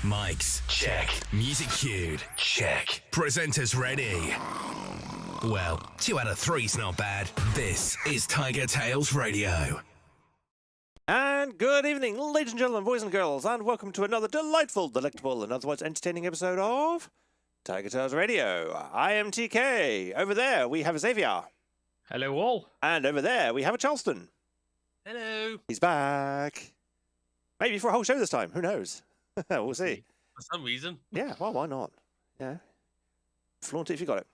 Mics, check. Music cued, check. Presenters ready. Well, 2 out of 3's not bad. This is TigerTails Radio. And good evening, ladies and gentlemen, boys and girls, and welcome to another delightful, delectable, and otherwise entertaining episode of TigerTails Radio. I am TK. Over there, we have a Xavier. Hello, all. And over there, we have a Charleston. Hello. He's back. Maybe for a whole show this time. Who knows? We'll see. For some reason. Yeah, well, why not? Yeah. Flaunt it if you got it.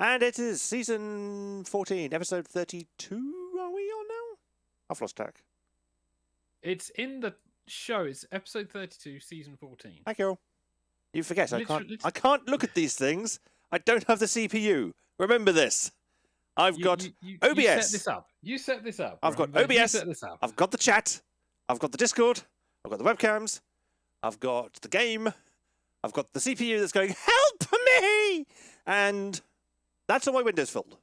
And it is season 14, episode 32, are we on now? I've lost track. It's in the show. It's episode 32, season 14. Hi, Carol. You forget, I Literally- can't look at these things. I don't have the CPU. Remember this. I've got OBS. You set this up. You set this up. I've got right? You OBS. set this up. I've got the chat. I've got the Discord. I've got the webcams. I've got the game. I've got the CPU that's going, help me! And that's all my Windows filled.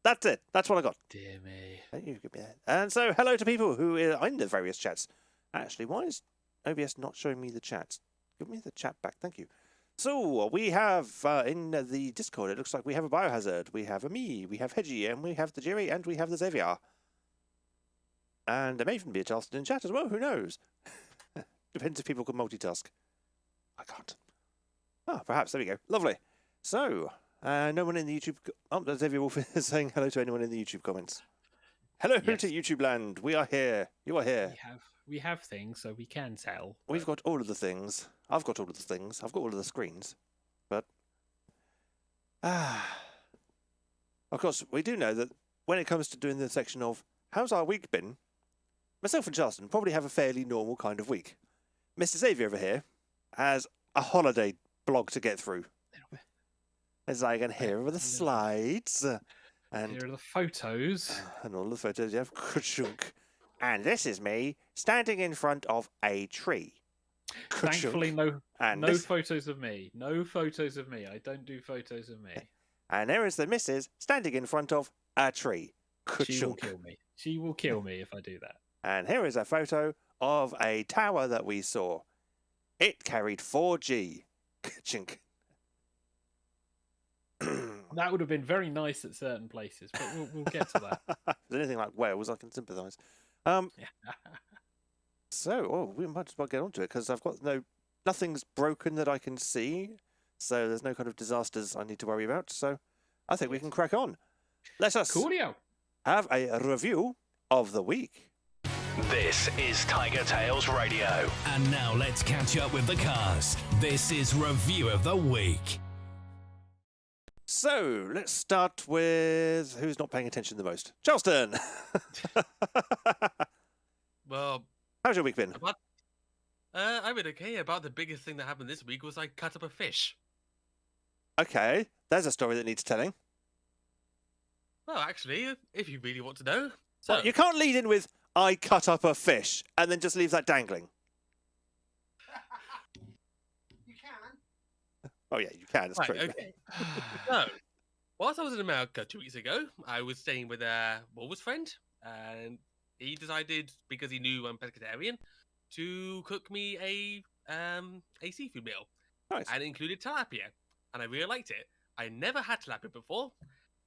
That's it. That's what I got. Dear me. You give me that. And so, hello to people who are in the various chats. Actually, why is OBS not showing me the chat? Give me the chat back. Thank you. So, we have in the Discord, it looks like we have a Biohazard, we have a me, we have Hedgie, and we have the Jerry, and we have the Xavier. And there may even be a Charleston in chat as well, who knows? Depends if people can multitask. I can't. Ah, perhaps, there we go. Lovely. So, no one in the YouTube... Oh, Xavier Wolf is saying hello to anyone in the YouTube comments. Hello Yes. to YouTube land. We are here. You are here. We have things, so we can tell. We've got all of the things. I've got all of the things. I've got all of the screens. But... Of course, we do know that when it comes to doing the section of how's our week been, myself and Charleston probably have a fairly normal kind of week. Mr. Xavier over here has a holiday blog to get through. As I can hear with the slides. And here are the photos. And all the photos, yeah. And this is me standing in front of a tree. Thankfully, no this- photos of me. No photos of me. I don't do photos of me. And there is the missus standing in front of a tree. She will kill me. She will kill me if I do that. And here is a photo of a tower that we saw. It carried 4G. Chink. That would have been very nice at certain places, but we'll get to that. If there's anything like Wales, I can sympathise. So, we might as well get on to it, because I've got nothing's broken that I can see, so there's no kind of disasters I need to worry about, so I think we can crack on. Let us Coolio. have a review of the week. This is TigerTails Radio. And now let's catch up with the cast. This is Review of the Week. So, let's start with who's not paying attention the most. Charleston! Well, How's your week been? I mean, okay, about the biggest thing that happened this week was I cut up a fish. Okay, there's a story that needs telling. Well, actually, if you really want to know. So, Well, you can't lead in with, I cut up a fish, and then just leave that dangling. You can. Oh, yeah, you can, that's right, true. okay. So, whilst I was in America 2 weeks ago, I was staying with a Walrus friend, and he decided, because he knew I'm pescatarian, to cook me a seafood meal. Nice. And it included tilapia, and I really liked it. I never had tilapia before,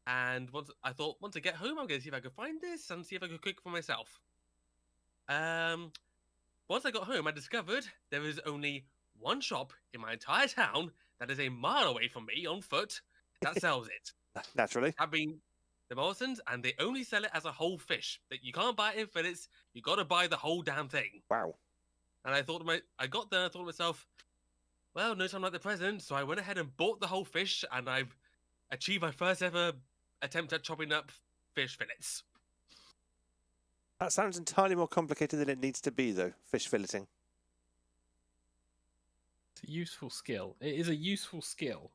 and once I get home, I'm going to see if I could find this and see if I could cook for myself. Once I got home, I discovered there is only one shop in my entire town that is a mile away from me on foot that sells it. Naturally. That being the Morrisons, and they only sell it as a whole fish. That you can't buy it in fillets. You got to buy the whole damn thing. Wow. And I got there, I thought to myself, well, no time like the present, so I went ahead and bought the whole fish, and I've achieved my first ever attempt at chopping up fish fillets. That sounds entirely more complicated than it needs to be, though, fish filleting. It's a useful skill. It is a useful skill.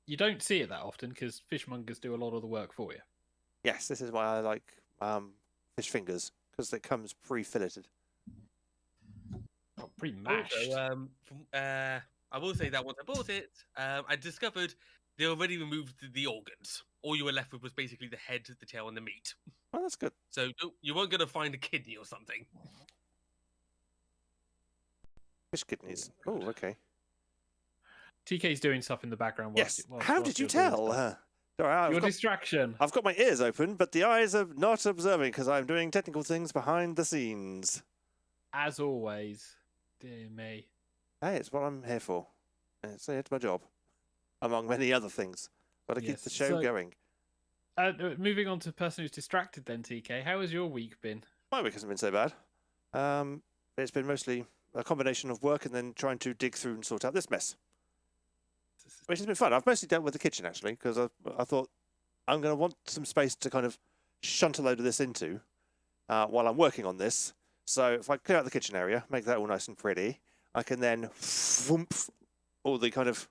You don't see it that often because fishmongers do a lot of the work for you. Yes, this is why I like fish fingers, because it comes pre-filleted. Oh, pretty mashed. Also, I will say that once I bought it, I discovered they already removed the organs. All you were left with was basically the head, the tail, and the meat. Oh, that's good. So you weren't going to find a kidney or something. Fish kidneys. Oh, okay. TK's doing stuff in the background. Yes. How did you tell? Sorry, Your distraction. I've got my ears open, but the eyes are not observing because I'm doing technical things behind the scenes. As always. Dear me. Hey, it's what I'm here for. It's my job, among many other things. Got to keep Yes, the show so- going. Moving on to the person who's distracted then, TK. How has your week been? My week hasn't been so bad. It's been mostly a combination of work and then trying to dig through and sort out this mess, which has been fun. I've mostly dealt with the kitchen, actually, because I thought I'm going to want some space to kind of shunt a load of this into while I'm working on this. So if I clear out the kitchen area, make that all nice and pretty, I can then whoomp all the kind of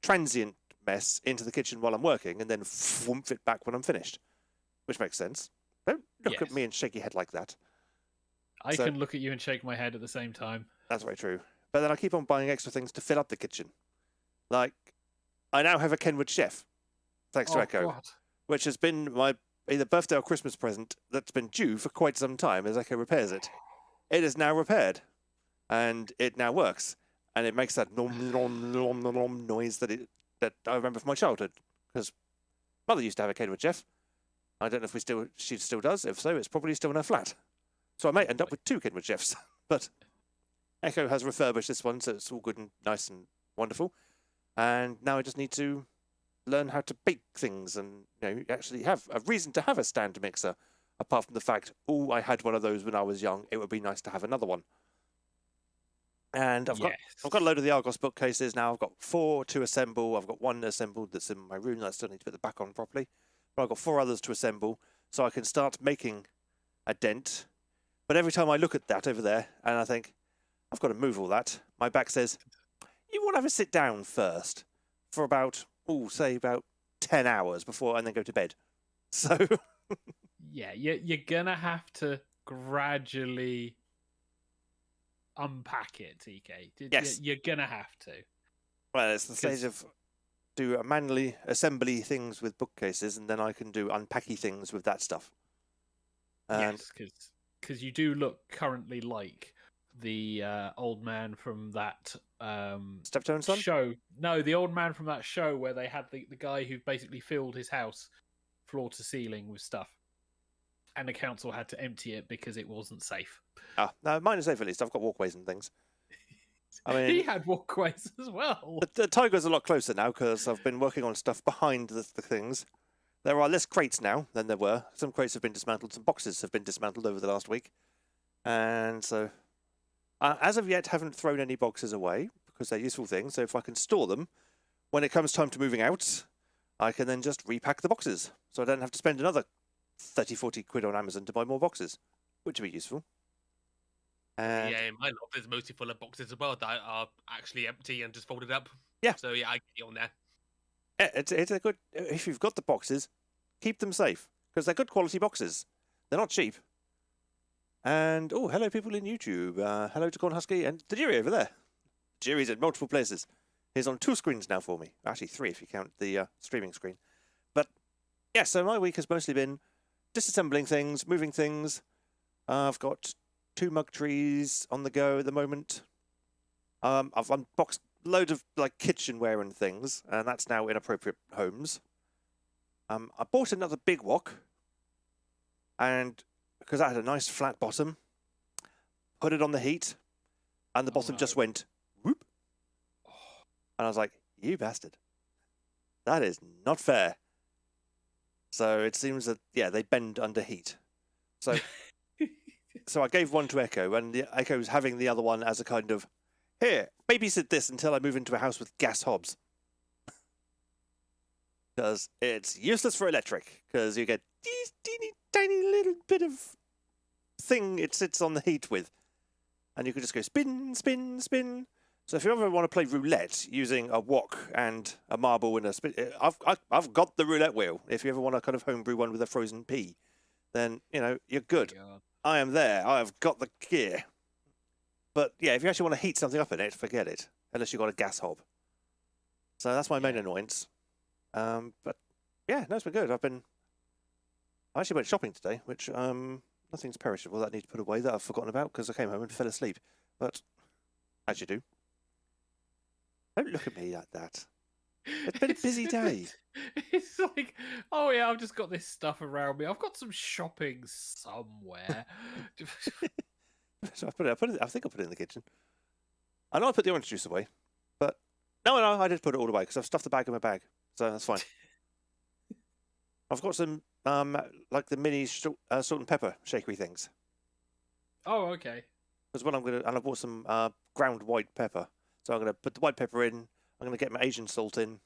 transient mess into the kitchen while I'm working and then whoomp it back when I'm finished, which makes sense. Don't look at Yes. me and shake your head like that. I So- can look at you and shake my head at the same time. That's very true. But then I keep on buying extra things to fill up the kitchen. Like, I now have a Kenwood chef, thanks to Echo, God. which has been my either birthday or Christmas present that's been due for quite some time as Echo repairs it. It is now repaired, and it now works, and it makes that nom nom nom nom nom noise that I remember from my childhood. Because Mother used to have a Kenwood chef. I don't know if she still does. If so, it's probably still in her flat. So I may end up with two Kenwood chefs, but Echo has refurbished this one, so it's all good and nice and wonderful. And now I just need to learn how to bake things and actually have a reason to have a stand mixer. Apart from the fact, I had one of those when I was young. It would be nice to have another one. And I've got a load of the Argos bookcases now. I've got 4 to assemble. I've got one assembled that's in my room that I still need to put the back on properly. But I've got 4 others to assemble, so I can start making a dent. But every time I look at that over there, and I think, I've got to move all that, my back says, you want to have a sit down first for about 10 hours before, and then go to bed. So... Yeah, you're going to have to gradually unpack it, TK. Yes. You're going to have to. Well, it's the stage of do manually assembly things with bookcases, and then I can do unpacky things with that stuff. And Yes, because you do look currently like the old man from that Steptoe and Son? show. No, the old man from that show where they had the guy who basically filled his house floor to ceiling with stuff. And the council had to empty it because it wasn't safe. Ah, no, mine is safe at least. I've got walkways and things. I mean, He had walkways as well. the Tiger's a lot closer now because I've been working on stuff behind the things. There are less crates now than there were. Some crates have been dismantled. Some boxes have been dismantled over the last week. And so, as of yet, haven't thrown any boxes away because they're useful things. So if I can store them, when it comes time to moving out, I can then just repack the boxes. So I don't have to spend another 30, 40 quid on Amazon to buy more boxes, which would be useful. And Yeah, my loft is mostly full of boxes as well that are actually empty and just folded up. Yeah. So yeah, I get you on there. it's a good. If you've got the boxes, keep them safe because they're good quality boxes. They're not cheap. And oh, hello people in YouTube. Hello to Corn Husky and the jury over there. Jury's in multiple places. He's on 2 screens now for me. Actually 3 if you count the streaming screen. But yeah, so my week has mostly been disassembling things, moving things. I've got 2 mug trees on the go at the moment. I've unboxed loads of like kitchenware and things, and that's now in appropriate homes. I bought another big wok, and because that had a nice flat bottom, put it on the heat, and the bottom just went whoop. And I was like, "You bastard! That is not fair." So it seems that they bend under heat. So so I gave one to Echo, and Echo's having the other one as a kind of, here, babysit this until I move into a house with gas hobs. Because it's useless for electric, because you get these teeny tiny little bit of thing it sits on the heat with. And you can just go spin, spin, spin. So if you ever want to play roulette using a wok and a marble and a spin, I've got the roulette wheel. If you ever want to kind of homebrew one with a frozen pea, then, you're good. God. I am there. I have got the gear. But yeah, if you actually want to heat something up in it, forget it. Unless you've got a gas hob. So that's my main annoyance. But yeah, no, it's been good. I actually went shopping today, which nothing's perishable that I need to put away that I've forgotten about because I came home and fell asleep. But as you do. Don't look at me like that. It's been a busy day. It's like, oh yeah, I've just got this stuff around me. I've got some shopping somewhere. So I think I put it in the kitchen. I know I put the orange juice away, but no, I did put it all away because I've stuffed the bag in my bag, so that's fine. I've got some like the mini salt and pepper shakery things. Oh, okay. Because what I bought some ground white pepper, so I'm gonna put the white pepper in. I'm gonna get my Asian salt in,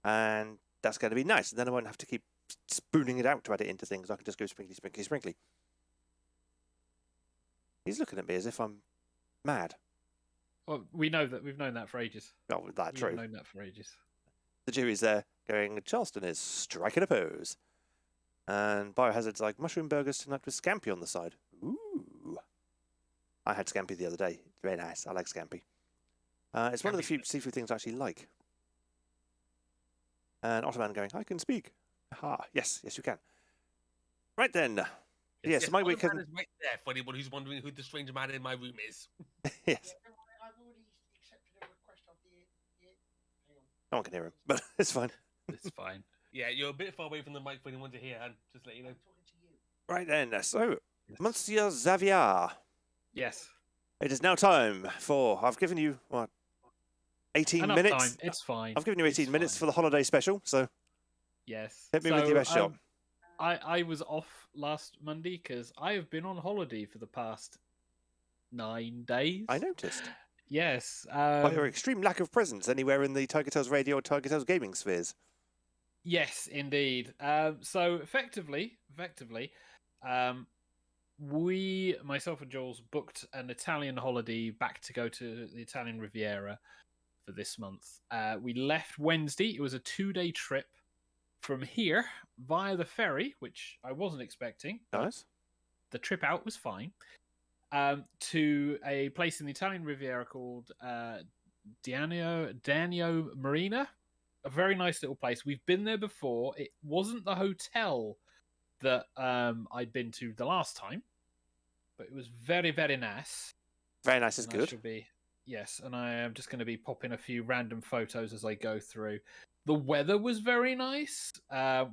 and that's gonna be nice. And then I won't have to keep spooning it out to add it into things. I can just go sprinkly, sprinkly, sprinkly. He's looking at me as if I'm mad. Well, we've known that for ages. Oh, that's true. We've known that for ages. The jury's there going, Charleston is striking a pose. And Biohazard's like, mushroom burgers tonight with scampi on the side. Ooh. I had scampi the other day. Very nice. I like scampi. It's one of the few seafood things I actually like. And Ottoman going, I can speak. Aha, yes, you can. Right then. Yes, my weekend is right there for anyone who's wondering who the strange man in my room is. Yes. I've already accepted a request of the. Hang on. No one can hear him, but it's fine. It's fine. Yeah, you're a bit far away from the mic for anyone to hear, and just let you know. I'm talking to you. Right then, so, Monsieur Xavier, Yes. it is now time for, I've given you, 18 Enough minutes? time. It's fine. I've given you 18 It's minutes fine. for the holiday special, so Yes. hit me with your best shot. I was off last Monday because I have been on holiday for the past 9 days. I noticed. Yes. By your extreme lack of presence anywhere in the TigerTails Radio or TigerTails gaming spheres. Yes, indeed. So effectively, we, myself and Jules, booked an Italian holiday back to go to the Italian Riviera for this month. We left Wednesday. It was a 2-day trip from here via the ferry, which I wasn't expecting. Nice. The trip out was fine. To a place in the Italian Riviera called Danio Marina. A very nice little place. We've been there before. It wasn't the hotel that I'd been to the last time, but it was very, very nice. Very nice is And good. Yes, and I am just going to be popping a few random photos as I go through. The weather was very nice.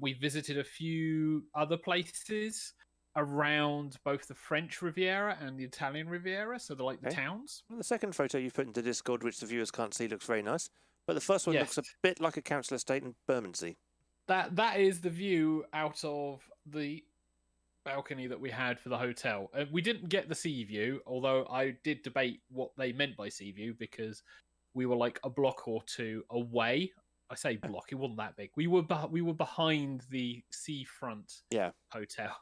We visited a few other places around both the French Riviera and the Italian Riviera, so they're like the towns. Well, the second photo you put into Discord, which the viewers can't see, looks very nice. But the first one Yes. looks a bit like a council estate in Bermondsey. That is the view out of the balcony that we had for the hotel. We didn't get the sea view, although I did debate what they meant by sea view because we were like a block or two away. I say block; it wasn't that big. We were behind the seafront Yeah. hotel.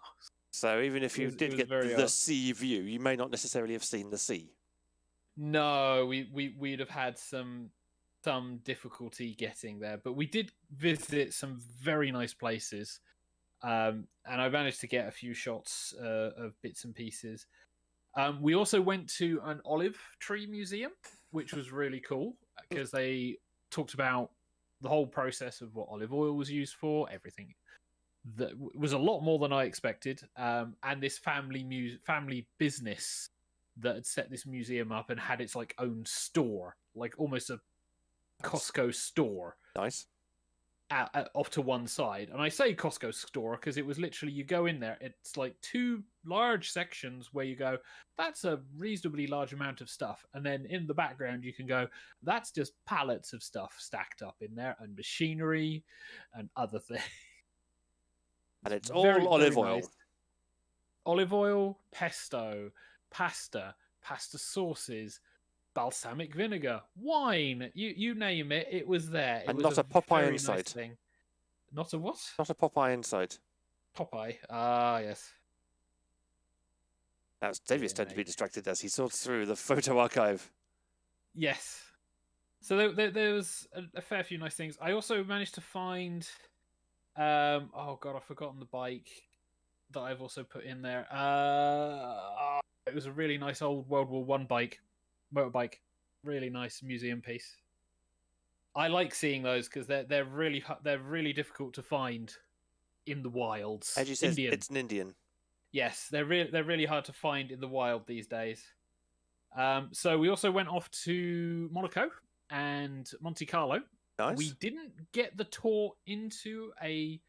So even if you was did get very the odd. sea view, you may not necessarily have seen the sea. No, we'd have had some difficulty getting there, but we did visit some very nice places, and I managed to get a few shots of bits and pieces. We also went to an olive tree museum, which was really cool because they talked about the whole process of what olive oil was used for, everything. That was a lot more than I expected, and this family business that had set this museum up and had its like own store, like almost a Costco store, Nice. off to one side. And I say Costco store because it was literally, you go in there, it's like two large sections where you go, that's a reasonably large amount of stuff, and then in the background you can go, that's just pallets of stuff stacked up in there, and machinery and other things. And it's all Very, olive very oil. nice. Olive oil, pesto, pasta sauces, balsamic vinegar, wine, you name it, it was there. It And was not a Popeye very inside. nice thing. Not a what? Not a Popeye inside. Popeye. Ah, yes. That's David's Dear tend to be me. distracted as he sorts through the photo archive. Yes. So there was a fair few nice things. I also managed to find, oh god, I've forgotten the bike that I've also put in there. It was a really nice old World War One motorbike, really nice museum piece. I like seeing those because they're really difficult to find in the wilds. As you said, Indian. it's an Indian. Yes, they're really hard to find in the wild these days. So we also went off to Monaco and Monte Carlo. Nice. We didn't get the tour into a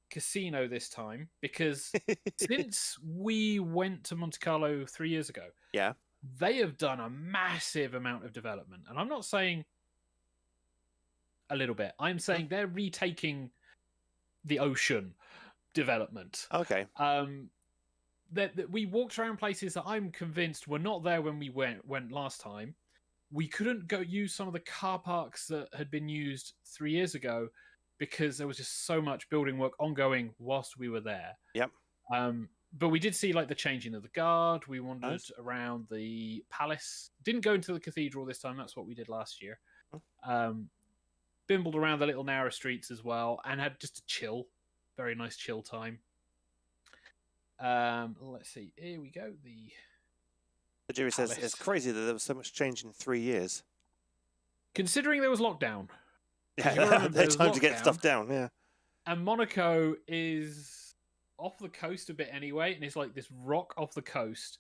casino this time because since we went to Monte Carlo 3 years ago, Yeah. they have done a massive amount of development. And I'm not saying a little bit. I'm saying they're retaking the ocean development. Okay. That we walked around places that I'm convinced were not there when we went last time. We couldn't go use some of the car parks that had been used 3 years ago because there was just so much building work ongoing whilst we were there. Yep. But we did see like the changing of the guard. We wandered Nice. around the palace. Didn't go into the cathedral this time. That's what we did last year. Bimbled around the little narrow streets as well, and had just a very nice chill time. Let's see. Here we go. The jury says Palace. it's crazy that there was so much change in 3 years. Considering there was lockdown, Yeah, You remember they had the time to get lockdown? stuff down. Yeah. and Monaco is off the coast a bit anyway, and it's like this rock off the coast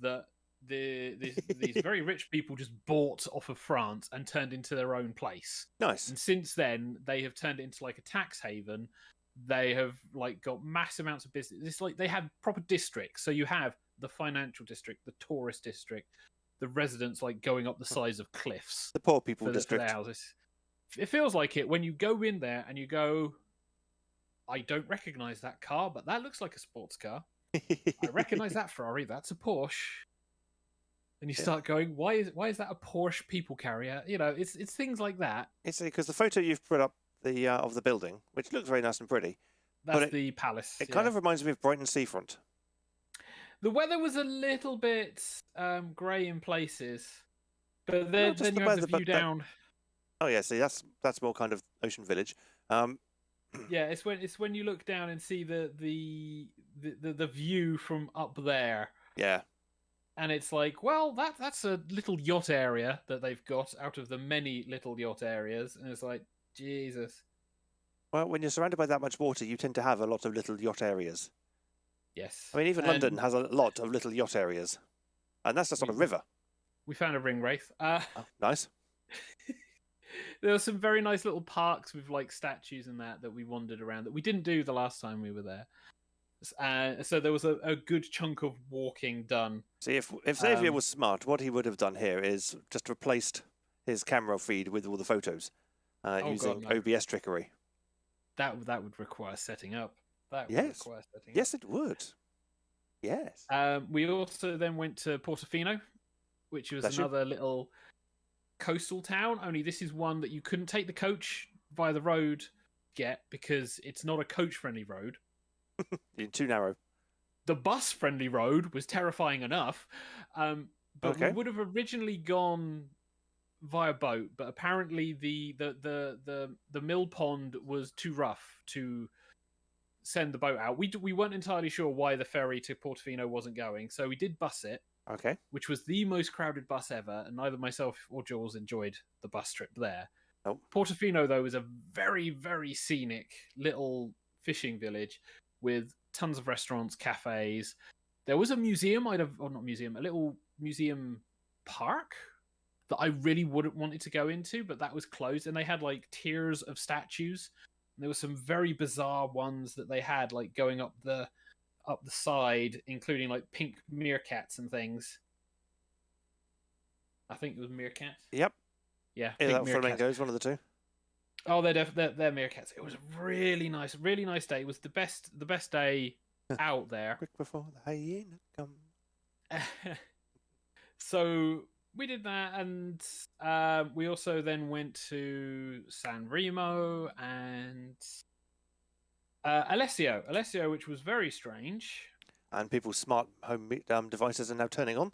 that these very rich people just bought off of France and turned into their own place. Nice. And since then, they have turned it into like a tax haven. They have like got mass amounts of business. It's like they have proper districts. So you have the financial district, the tourist district, the residents like going up the sides of cliffs The poor people for the district. houses. It feels like it when you go in there and you go, I don't recognize that car, but that looks like a sports car. I recognize that Ferrari. That's a Porsche. And you start going, why is that a Porsche people carrier? You know, it's things like that. It's because the photo you've put up the of the building, which looks very nice and pretty, That's it- the palace. it kind of reminds me of Brighton seafront. The weather was a little bit grey in places, but then, just then the you have weather, the view but that- down. Oh yeah, see that's more kind of Ocean Village. Yeah, it's when you look down and see the view from up there. Yeah. And it's like, well, that's a little yacht area that they've got out of the many little yacht areas. And it's like, Jesus. Well, when you're surrounded by that much water, you tend to have a lot of little yacht areas. Yes. I mean, even And London has a lot of little yacht areas, and that's just on a river. We found a ring wraith. Oh, nice. There were some very nice little parks with like statues and that we wandered around that we didn't do the last time we were there. So there was a good chunk of walking done. See, if Xavier Um, was smart, what he would have done here is just replaced his camera feed with all the photos using God, no. OBS trickery. That would require setting up. That would Yes. require setting up. Yes, it would. Yes. We also then went to Portofino, which was Bless you. another little coastal town. Only this is one that you couldn't take the coach via the road yet because it's not a coach-friendly road. You're too narrow. the bus-friendly road was terrifying enough, but we would have originally gone via boat, but apparently the mill pond was too rough to send the boat out. We weren't entirely sure why the ferry to Portofino wasn't going, so we did bus it. Okay. Which was the most crowded bus ever, and neither myself or Jules enjoyed the bus trip there. Oh. Portofino, though, is a very, very scenic little fishing village with tons of restaurants, cafes. There was a museum, a little museum park that I really wouldn't wanted to go into, but that was closed, and they had like tiers of statues. And there were some very bizarre ones that they had, like going up the side, including like pink meerkats and things. I think it was meerkats. Yep. Yeah. That flamingos, one of the two. Oh, they're meerkats. It was a really nice day. It was the best day out there. Quick before the hyena comes. So we did that, and we also then went to San Remo and Alessio, which was very strange. And people's smart home devices are now turning on.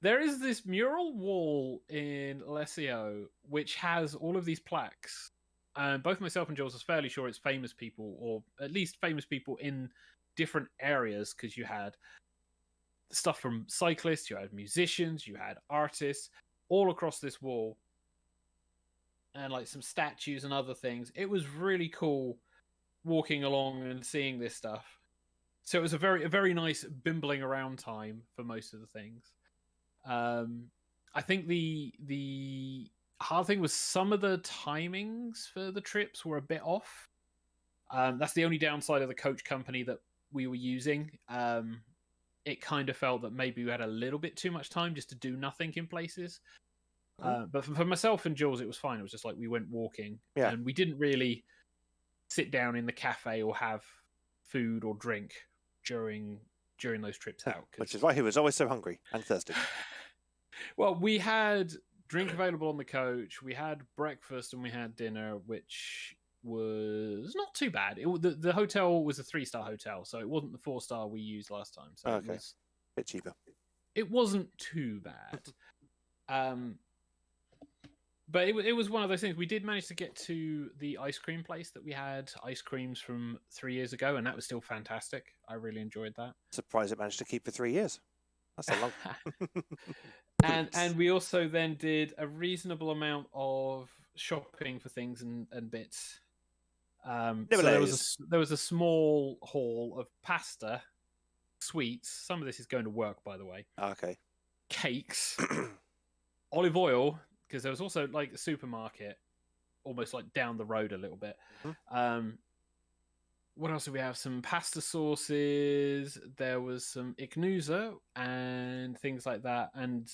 There is this mural wall in Alessio which has all of these plaques. And both myself and Jules are fairly sure it's famous people, or at least famous people in different areas, because you had stuff from cyclists, you had musicians, you had artists, all across this wall. And like some statues and other things. It was really cool walking along and seeing this stuff. So it was a very nice bimbling around time for most of the things. I think the hard thing was some of the timings for the trips were a bit off. That's the only downside of the coach company that we were using. It kind of felt that maybe we had a little bit too much time just to do nothing in places. But for myself and Jules, it was fine. It was just like we went walking, and we didn't really sit down in the cafe or have food or drink during those trips out. Which is why he was always so hungry and thirsty. Well, we had drink available on the coach. We had breakfast and we had dinner, which was not too bad. The hotel was a 3-star hotel, so it wasn't the 4-star we used last time. So okay, a bit cheaper. It wasn't too bad. But it was one of those things. We did manage to get to the ice cream place that we had ice creams from 3 years ago, and that was still fantastic. I really enjoyed that. Surprised it managed to keep for 3 years. That's a long. and we also then did a reasonable amount of shopping for things and bits. So there was a small haul of pasta, sweets. Some of this is going to work, by the way. Okay. Cakes, olive oil. Because there was also like a supermarket almost like down the road a little bit. Mm-hmm. What else did we have? Some pasta sauces. There was some Ignusa and things like that. And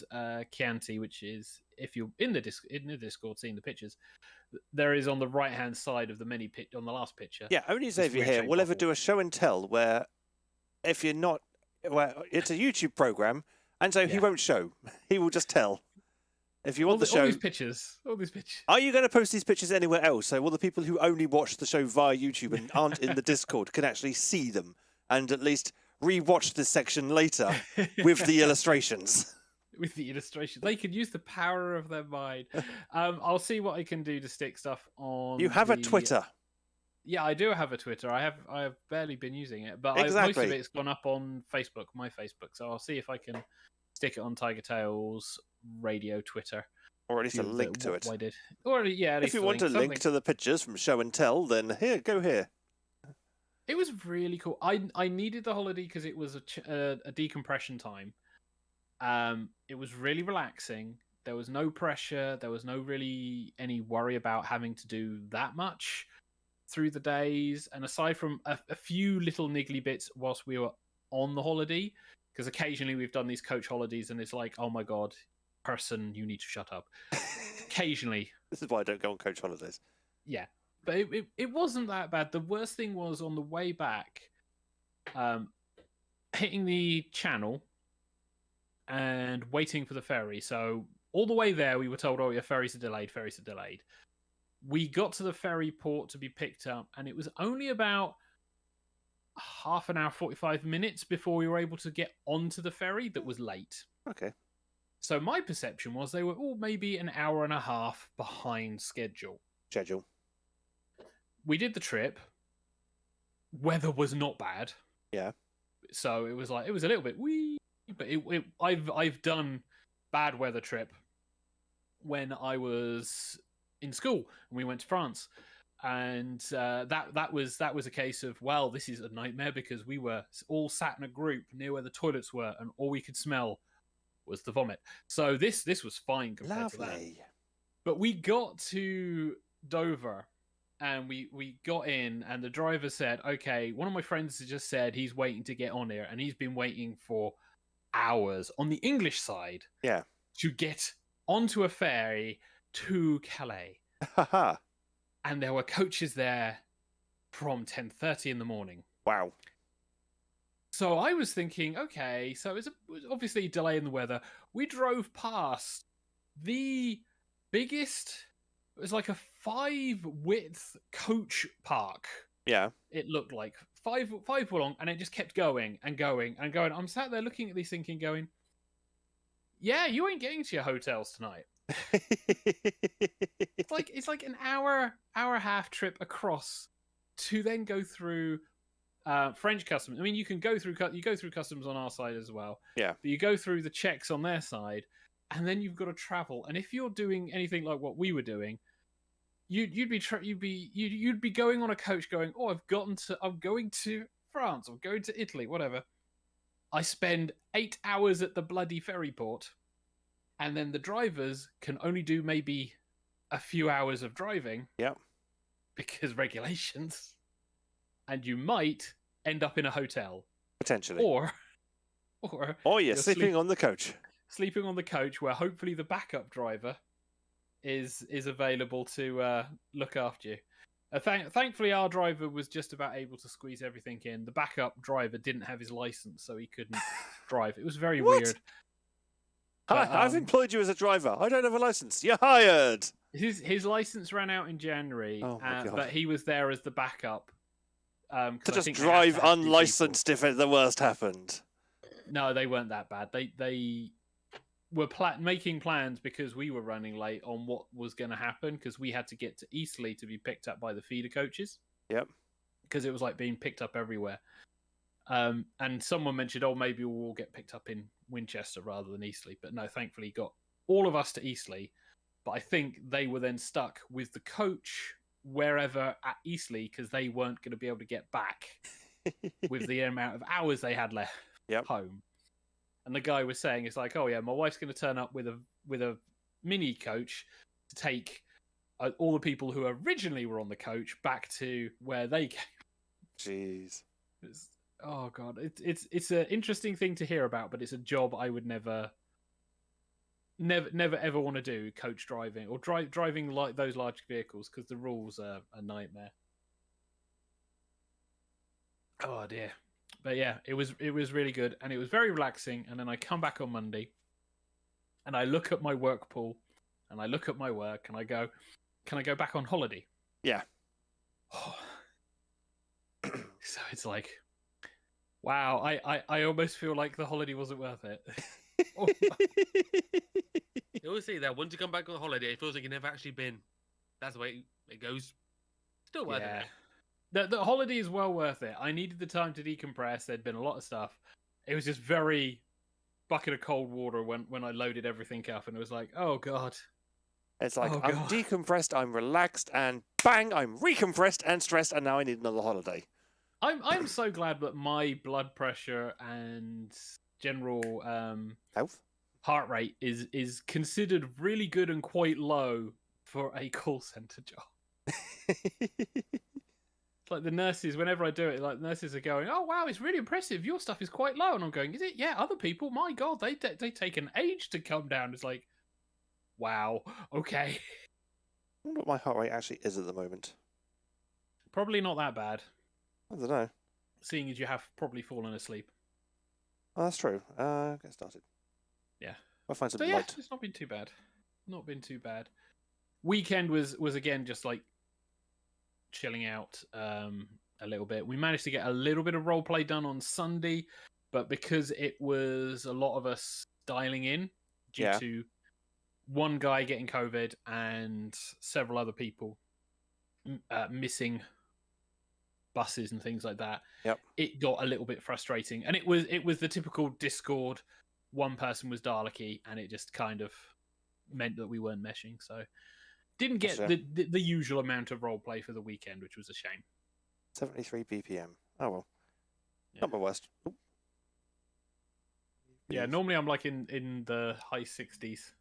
Chianti, which is, if you're in the Discord seeing the pictures, there is on the right-hand side of the mini pitch on the last picture. Yeah, only Xavier here will ever do a show and tell where if you're not... Well, it's a YouTube program, and so he won't show. He will just tell. If you want the show, all these pictures. Are you going to post these pictures anywhere else? So all the people who only watch the show via YouTube and aren't in the Discord can actually see them and at least re-watch this section later with the illustrations. With the illustrations, they could use the power of their mind. I'll see what I can do to stick stuff on. You have a Twitter. Yeah, I do have a Twitter. I have barely been using it, but exactly. Most of it's gone up on Facebook, my Facebook. So I'll see if I can stick it on TigerTails Radio Twitter, or at least a link to it. I did. Or yeah, at least if you want a link to the pictures from show and tell, then go here. It was really cool. I needed the holiday because it was a decompression time. It was really relaxing. There was no pressure. There was no really any worry about having to do that much through the days. And aside from a few little niggly bits whilst we were on the holiday, because occasionally we've done these coach holidays and it's like, oh my God, person, you need to shut up. Occasionally. This is why I don't go on coach holidays. Yeah. But it wasn't that bad. The worst thing was on the way back, hitting the channel and waiting for the ferry. So all the way there, we were told, oh, yeah, ferries are delayed. We got to the ferry port to be picked up, and it was only about half an hour, 45 minutes before we were able to get onto the ferry that was late. Okay. So my perception was they were all maybe an hour and a half behind schedule. We did the trip. Weather was not bad. Yeah. So it was a little bit wee, but I've done bad weather trip when I was in school and we went to France. And that was a case of, well, this is a nightmare because we were all sat in a group near where the toilets were, and all we could smell was the vomit. So this was fine compared to that. Lovely. But we got to Dover, and we got in, and the driver said, "Okay, one of my friends has just said he's waiting to get on here, and he's been waiting for hours on the English side, Yeah. to get onto a ferry to Calais." Haha. And there were coaches there from 10:30 in the morning. Wow. So I was thinking, okay, so it was obviously a delay in the weather. We drove past the biggest, it was like a 5-width coach park. Yeah. It looked like five long, and it just kept going and going and going. I'm sat there looking at these thinking, going, yeah, you ain't getting to your hotels tonight. It's like an hour and a half trip across to then go through French customs. I mean, you go through customs on our side as well. Yeah. But you go through the checks on their side, and then you've got to travel. And if you're doing anything like what we were doing, you'd be going on a coach, going, oh, I'm going to France, I'm going to Italy, whatever. I spend 8 hours at the bloody ferry port. And then the drivers can only do maybe a few hours of driving. Yep. Because regulations. And you might end up in a hotel. Potentially. Or you're sleeping on the coach. Sleeping on the coach, where hopefully the backup driver is available to look after you. Thankfully, our driver was just about able to squeeze everything in. The backup driver didn't have his license, so he couldn't drive. It was very weird. Hi, I've employed you as a driver. I don't have a license. You're hired. His license ran out in January, Oh my God. but he was there as the backup. To just drive unlicensed if the worst happened. No, they weren't that bad. They were making plans because we were running late on what was going to happen, because we had to get to Eastleigh to be picked up by the feeder coaches. Yep. Because it was like being picked up everywhere. And someone mentioned, oh, maybe we'll all get picked up in Winchester rather than Eastleigh. But no, thankfully he got all of us to Eastleigh. But I think they were then stuck with the coach wherever at Eastleigh because they weren't going to be able to get back with the amount of hours they had left home. And the guy was saying, it's like, oh yeah, my wife's going to turn up with a mini coach to take all the people who originally were on the coach back to where they came. Jeez. Oh god, it's an interesting thing to hear about, but it's a job I would never ever want to do. Coach driving or driving like those large vehicles, because the rules are a nightmare. Oh dear, but yeah, it was really good, and it was very relaxing. And then I come back on Monday, and I look at my work pool, and I look at my work, and I go, "Can I go back on holiday?" Yeah. So it's like, wow, I almost feel like the holiday wasn't worth it. They always say that once you come back on holiday, it feels like you've never actually been. That's the way it goes. Still worth it. The holiday is well worth it. I needed the time to decompress. There'd been a lot of stuff. It was just very bucket of cold water when I loaded everything up, and it was like, oh god. It's like, I'm decompressed, I'm relaxed, and bang, I'm recompressed and stressed, and now I need another holiday. I'm so glad that my blood pressure and general health, heart rate is considered really good and quite low for a call center job. Like the nurses, whenever I do it, like the nurses are going, "Oh wow, it's really impressive. Your stuff is quite low," and I'm going, "Is it? Yeah, other people, my god, they take an age to come down." It's like, wow, okay. I wonder what my heart rate actually is at the moment. Probably not that bad. I don't know. Seeing as you have probably fallen asleep. Oh, that's true. Get started. Yeah. I'll find some So yeah, light. it's not been too bad. Not been too bad. Weekend was again just like chilling out. a little bit. We managed to get a little bit of roleplay done on Sunday, but because it was a lot of us dialing in due to one guy getting COVID and several other people missing buses and things like that, it got a little bit frustrating. And it was the typical Discord, one person was Daleki, and it just kind of meant that we weren't meshing. So didn't get the usual amount of roleplay for the weekend, which was a shame. 73 BPM. Oh well. Not my worst. Ooh. Yeah, normally I'm like in the high 60s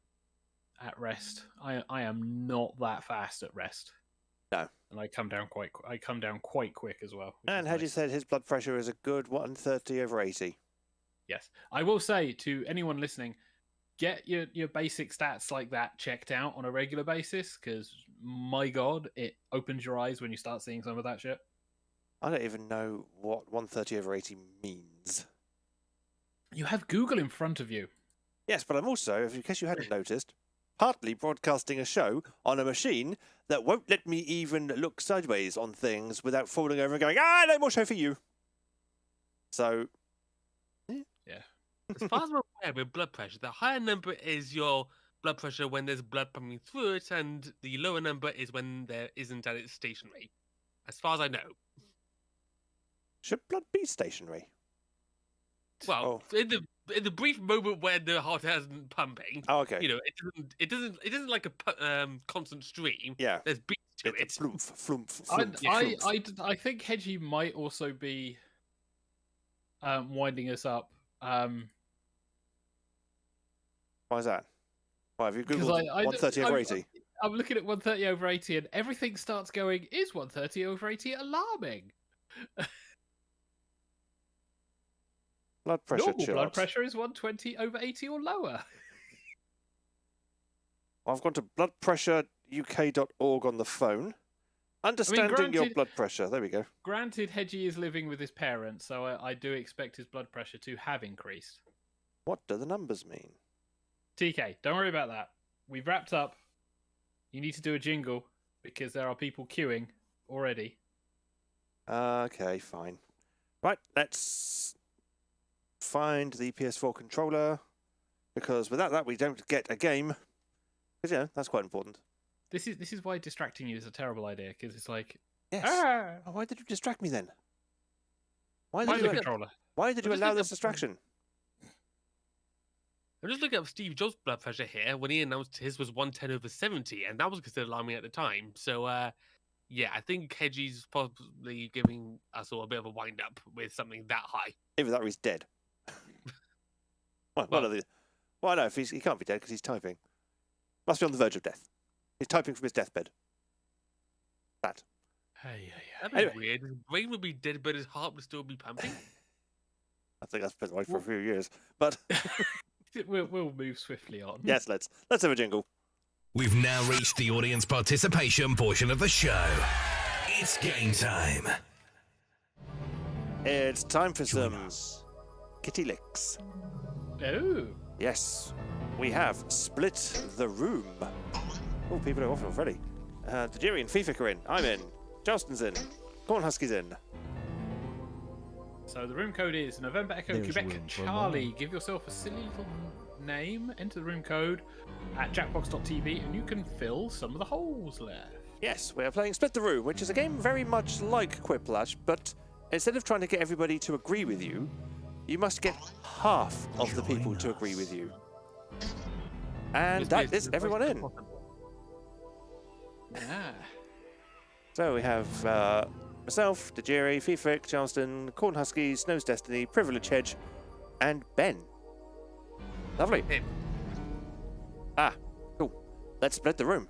at rest. I am not that fast at rest. No. And I come down quite quick as well. And Hedgie said his blood pressure is a good 130/80. Yes. I will say to anyone listening, get your basic stats like that checked out on a regular basis, because my God, it opens your eyes when you start seeing some of that shit. I don't even know what 130/80 means. You have Google in front of you. Yes, but I'm also, in case you hadn't noticed, partly broadcasting a show on a machine that won't let me even look sideways on things without falling over and going, no more show for you. So, yeah. As far as I'm aware with blood pressure, the higher number is your blood pressure when there's blood pumping through it, and the lower number is when there isn't and it's stationary. As far as I know. Should blood be stationary? Well, in the brief moment where the heart isn't pumping, okay. It doesn't like a constant stream. Yeah, there's beats to it. Floomph, floomph, floomph. I think Hedgie might also be winding us up. Why is that? Why have you googled 130/80? I'm looking at 130/80, and everything starts going. Is 130/80 alarming? Blood pressure Normal chart. blood pressure is 120/80 or lower. I've gone to bloodpressureuk.org on the phone. Understanding your blood pressure. There we go. Granted, Hedgie is living with his parents, so I do expect his blood pressure to have increased. What do the numbers mean? TK, don't worry about that. We've wrapped up. You need to do a jingle because there are people queuing already. Okay, fine. Right, let's find the PS4 controller, because without that we don't get a game. Because that's quite important. This is why distracting you is a terrible idea, because it's like, yes. Oh, why did you distract me then? Why did you allow this distraction? I'm just looking at Steve Jobs' blood pressure here when he announced his was 110/70, and that was considered alarming at the time. So, yeah, I think Hedgie's probably giving us all a bit of a wind up with something that high. Either that or he's dead. One of the. Well, no, he can't be dead because he's typing. Must be on the verge of death. He's typing from his deathbed. That. That'd be weird. His brain would be dead, but his heart would still be pumping. I think that's been right for a few years, but we'll move swiftly on. Yes, let's have a jingle. We've now reached the audience participation portion of the show. It's game time. It's time for some kitty licks. Oh. Yes, we have split the room. Oh, people are off already. Tajiri and Fifik are in. I'm in. Johnston's in. Cornhusky's in. So the room code is November Echo Quebec Charlie. Give yourself a silly little name, enter the room code at jackbox.tv, and you can fill some of the holes left. Yes, we are playing Split the Room, which is a game very much like Quiplash, but instead of trying to get everybody to agree with you, you must get half of the people to agree with you. And that is everyone in. Yeah. So we have myself, Tajiri, Fifik, Charleston, Cornhusky, Snow's Destiny, Privilege Hedge, and Ben. Lovely. Hey. Ah, cool. Let's split the room.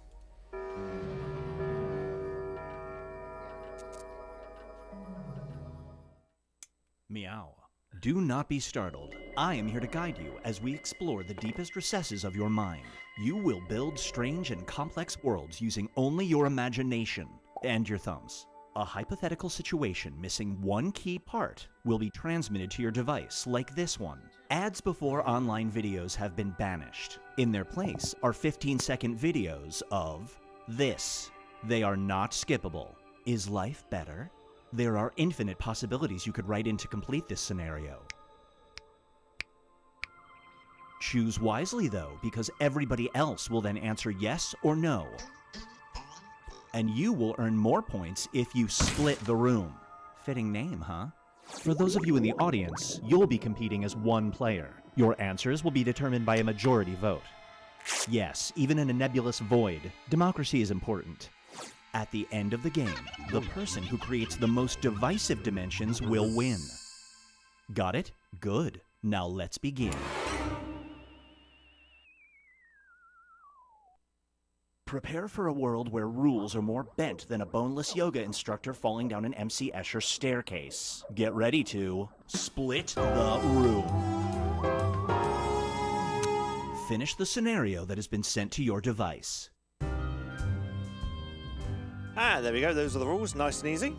Meow. Do not be startled. I am here to guide you as we explore the deepest recesses of your mind. You will build strange and complex worlds using only your imagination and your thumbs. A hypothetical situation missing one key part will be transmitted to your device, like this one. Ads before online videos have been banished. In their place are 15-second videos of this. They are not skippable. Is life better? There are infinite possibilities you could write in to complete this scenario. Choose wisely, though, because everybody else will then answer yes or no. And you will earn more points if you split the room. Fitting name, huh? For those of you in the audience, you'll be competing as one player. Your answers will be determined by a majority vote. Yes, even in a nebulous void, democracy is important. At the end of the game, the person who creates the most divisive dimensions will win. Got it? Good. Now let's begin. Prepare for a world where rules are more bent than a boneless yoga instructor falling down an MC Escher staircase. Get ready to split the room. Finish the scenario that has been sent to your device. Ah, there we go. Those are the rules. Nice and easy.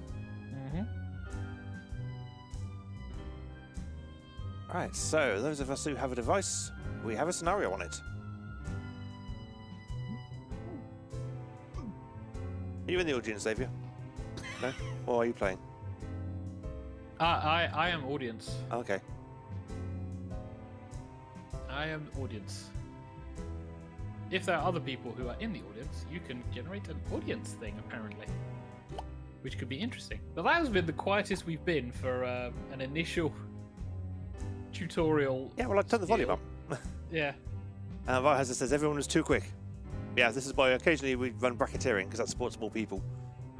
Right, so those of us who have a device, we have a scenario on it. Are you in the audience, Xavier? No? Or are you playing? I am audience. Okay. I am audience. If there are other people who are in the audience, you can generate an audience thing, apparently. Which could be interesting. But that has been the quietest we've been for an initial tutorial. Yeah, well, I turned the volume up. Yeah. Varhazard says everyone was too quick. Yeah, this is why occasionally we run bracketeering, because that supports more people.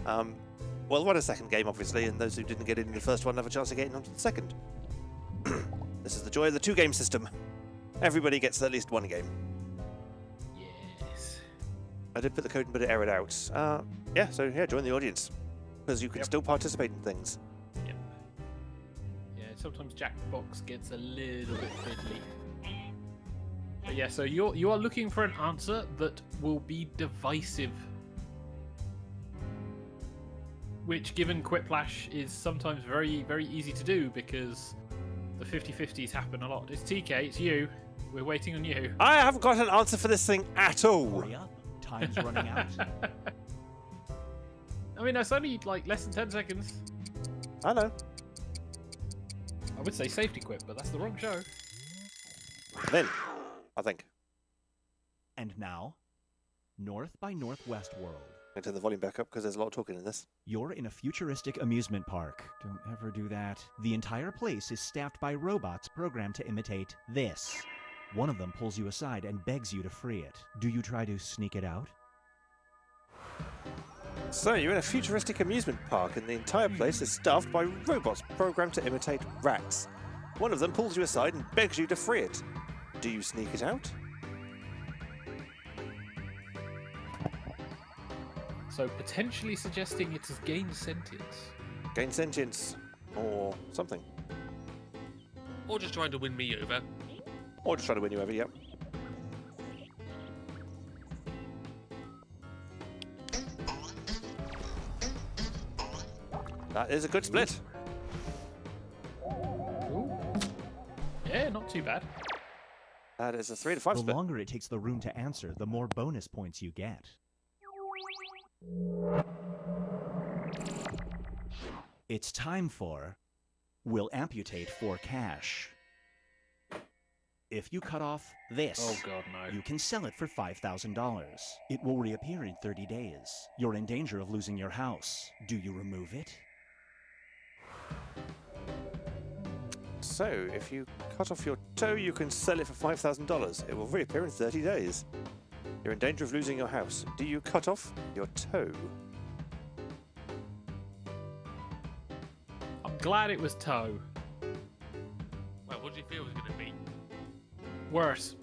Well, run a second game, obviously, and those who didn't get in the first one have a chance to get in onto the second. This is the joy of the two-game system. Everybody gets at least one game. Yes. I did put the code and put it errored out. Yeah, so yeah, join the audience, because you can still participate in things. Yep. Yeah, sometimes Jackbox gets a little bit fiddly. But yeah, so you are looking for an answer that will be divisive. Which, given Quiplash, is sometimes very, very easy to do because the 50-50s happen a lot. It's TK, it's you. We're waiting on you. I haven't got an answer for this thing at all. Hurry up. Time's running out. I mean, that's only like less than 10 seconds. I know. I would say safety quit, but that's the wrong show. Then, I think. And now, North by Northwest World. I'm going to turn the volume back up because there's a lot of talking in this. You're in a futuristic amusement park. Don't ever do that. The entire place is staffed by robots programmed to imitate this. One of them pulls you aside and begs you to free it. Do you try to sneak it out? So, you're in a futuristic amusement park and the entire place is staffed by robots programmed to imitate rats. One of them pulls you aside and begs you to free it. Do you sneak it out? So potentially suggesting it has gained sentience. Gain sentience. Or something. Or just trying to win me over. Or just try to win you over, yep. That is a good split. Ooh. Yeah, not too bad. That is a 3 to 5 The split. longer it takes the room to answer, the more bonus points you get. It's time for We'll Amputate for Cash. If you cut off this, Oh god, no. you can sell it for $5,000. It will reappear in 30 days. You're in danger of losing your house. Do you remove it? So, if you cut off your toe, you can sell it for $5,000. It will reappear in 30 days. You're in danger of losing your house. Do you cut off your toe? I'm glad it was toe. Well, what do you feel it was going to be? Worse.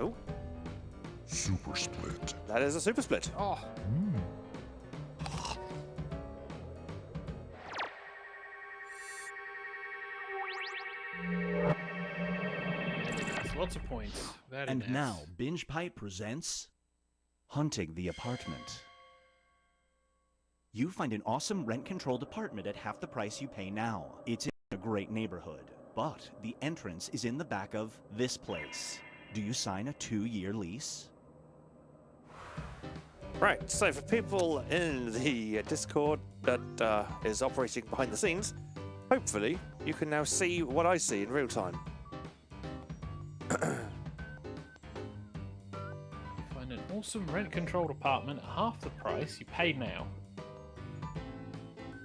Oh, Super split. that is a super split. Oh. That's lots of points. Very And nice. now, Binge Pipe presents Hunting the Apartment. You find an awesome rent-controlled apartment at half the price you pay now. It's in a great neighborhood. but the entrance is in the back of this place. Do you sign a 2-year lease? Right, so for people in the Discord that is operating behind the scenes, hopefully you can now see what I see in real time. You find an awesome rent-controlled apartment at half the price you pay now.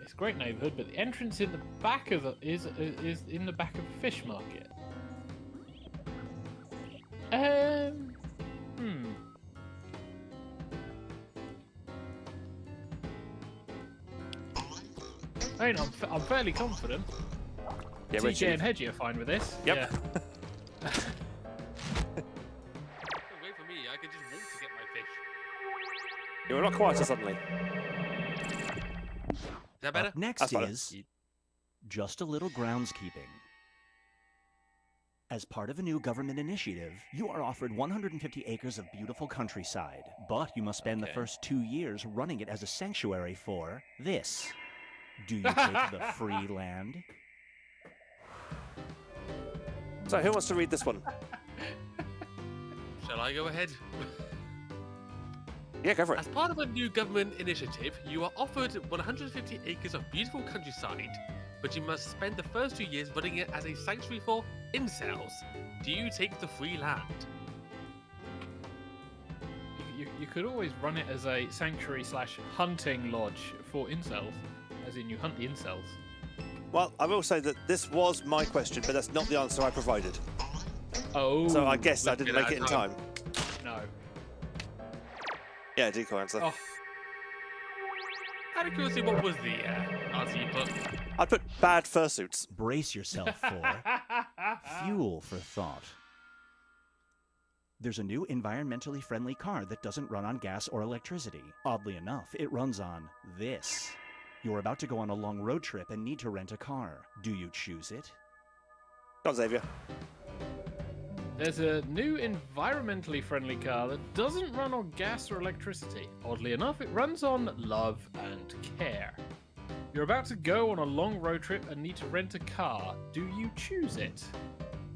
It's a great neighbourhood, but the entrance in the back of is in the back of a fish market. I mean, I'm fairly confident. Yeah, TJ and Hedgie are fine with this. Yep. Yeah. Don't wait for me. I can just walk to get my fish. You're a lot quieter suddenly. Is that better? Up next That's better. is just a little groundskeeping. As part of a new government initiative, you are offered 150 acres of beautiful countryside, but you must spend the first 2 years running it as a sanctuary for this. Do you take the free land? So who wants to read this one? Shall I go ahead? Yeah, go for it. As part of a new government initiative, you are offered 150 acres of beautiful countryside, but you must spend the first 2 years running it as a sanctuary for incels. Do you take the free land? You could always run it as a sanctuary/hunting lodge for incels, as in you hunt the incels. Well, I will say that this was my question, but that's not the answer I provided. Oh. So I guess I didn't make it in time. No. Yeah, decoy answer. Oh. Out of curiosity, what was the answer you put? I'd put bad fursuits. Brace yourself for fuel for thought. There's a new environmentally friendly car that doesn't run on gas or electricity. Oddly enough, it runs on this. You're about to go on a long road trip and need to rent a car. Do you choose it? Go on, Xavier. There's a new environmentally friendly car that doesn't run on gas or electricity. Oddly enough, it runs on love and care. You're about to go on a long road trip and need to rent a car. Do you choose it?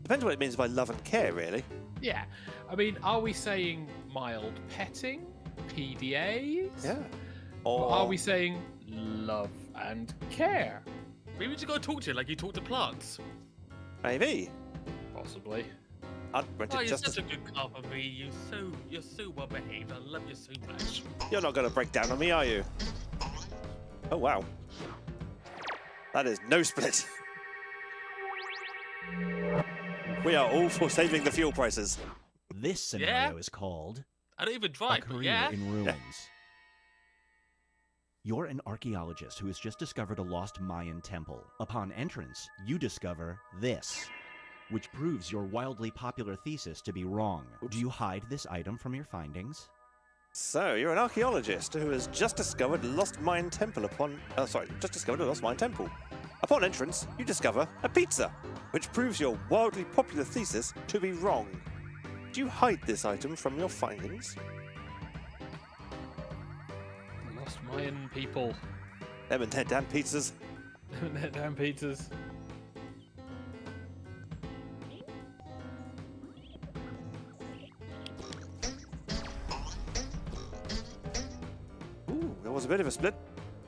Depends what it means by love and care, really. Yeah. I mean, are we saying mild petting? PDAs? Yeah. Or are we saying love and care? Maybe you just gotta talk to it like you talk to plants. Maybe. Possibly. I'd rent Oh, it you're just such as... a good car for me. You're so well behaved. I love you so much. You're not going to break down on me, are you? Oh, wow. That is no split. We are all for saving the fuel prices. This scenario is called I don't even A drive, but Career yeah. in Ruins. You're an archaeologist who has just discovered a lost Mayan temple. Upon entrance, you discover this, which proves your wildly popular thesis to be wrong. Oops. Do you hide this item from your findings? So, you're an archaeologist who has just discovered a lost Mayan temple upon... just discovered a lost Mayan temple. Upon entrance, you discover a pizza, which proves your wildly popular thesis to be wrong. Do you hide this item from your findings? The lost Mayan people. Them and their damn pizzas. Their damn pizzas. Ooh, there was a bit of a split,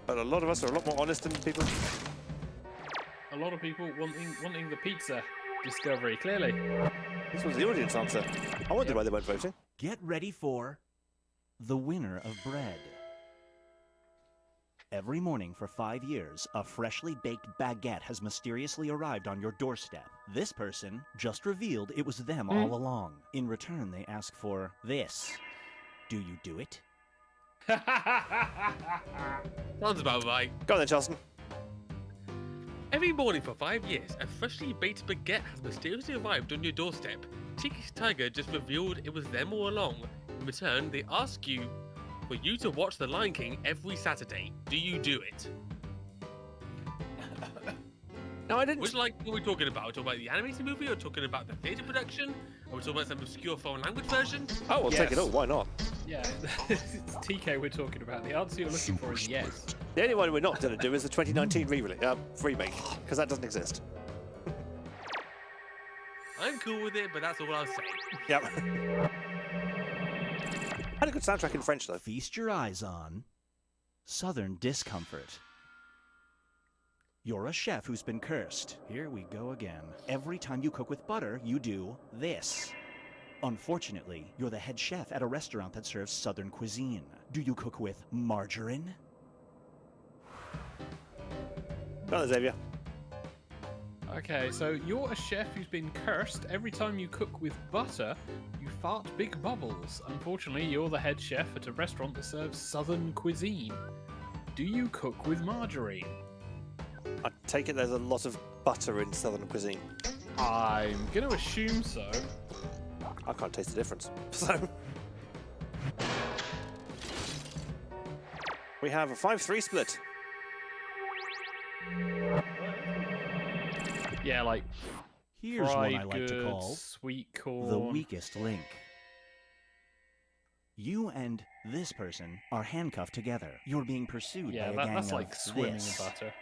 but a lot of us are a lot more honest than people. A lot of people wanting the pizza discovery, clearly. This was the audience answer. I wondered why they weren't voting. Get ready for the winner of bread. Every morning for 5 years, a freshly baked baguette has mysteriously arrived on your doorstep. This person just revealed it was them all along. In return, they ask for this. Do you do it? Sounds about right. Go on then, Charleston. Every morning for 5 years, a freshly baked baguette has mysteriously arrived on your doorstep. Tiki Tiger just revealed it was them all along. In return, they ask you for you to watch The Lion King every Saturday. Do you do it? No, I didn't. Which Lion King are we talking about? Are we talking about the animated movie or talking about the theatre production? Are we talking about some obscure foreign language version? Oh, we'll take it all. Why not? Yeah, it's TK we're talking about. The answer you're looking for is yes. The only one we're not going to do is the 2019 remake, because that doesn't exist. I'm cool with it, but that's all I'll say. Yep. Had a good soundtrack in French, though. Feast your eyes on Southern Discomfort. You're a chef who's been cursed. Here we go again. Every time you cook with butter, you do this. Unfortunately, you're the head chef at a restaurant that serves Southern cuisine. Do you cook with margarine? Go on, Xavier. Okay, so you're a chef who's been cursed. Every time you cook with butter, you fart big bubbles. Unfortunately, you're the head chef at a restaurant that serves Southern cuisine. Do you cook with margarine? I take it there's a lot of butter in Southern cuisine. I'm going to assume so. I can't taste the difference. So we have a 5-3 split. Yeah, like Here's fried what I like to call sweet corn. the weakest link. You and this person are handcuffed together. You're being pursued by a gang that's of like swimming this. in butter.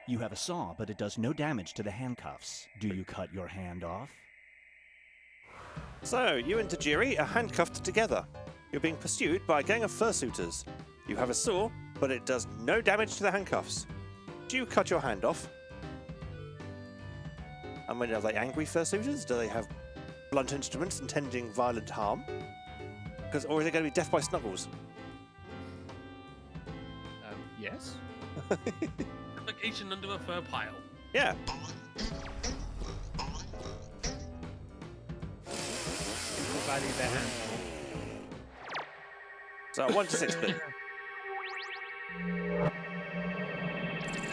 You have a saw, but it does no damage to the handcuffs. Do you cut your hand off? So, you and Tajiri are handcuffed together. You're being pursued by a gang of fursuiters. You have a saw, but it does no damage to the handcuffs. Do you cut your hand off? I mean, are they angry fursuiters? Do they have blunt instruments intending violent harm? Or is it going to be death by snuggles? Yes? Application under a fur pile. Yeah. Value their hand. So, 1-6 split.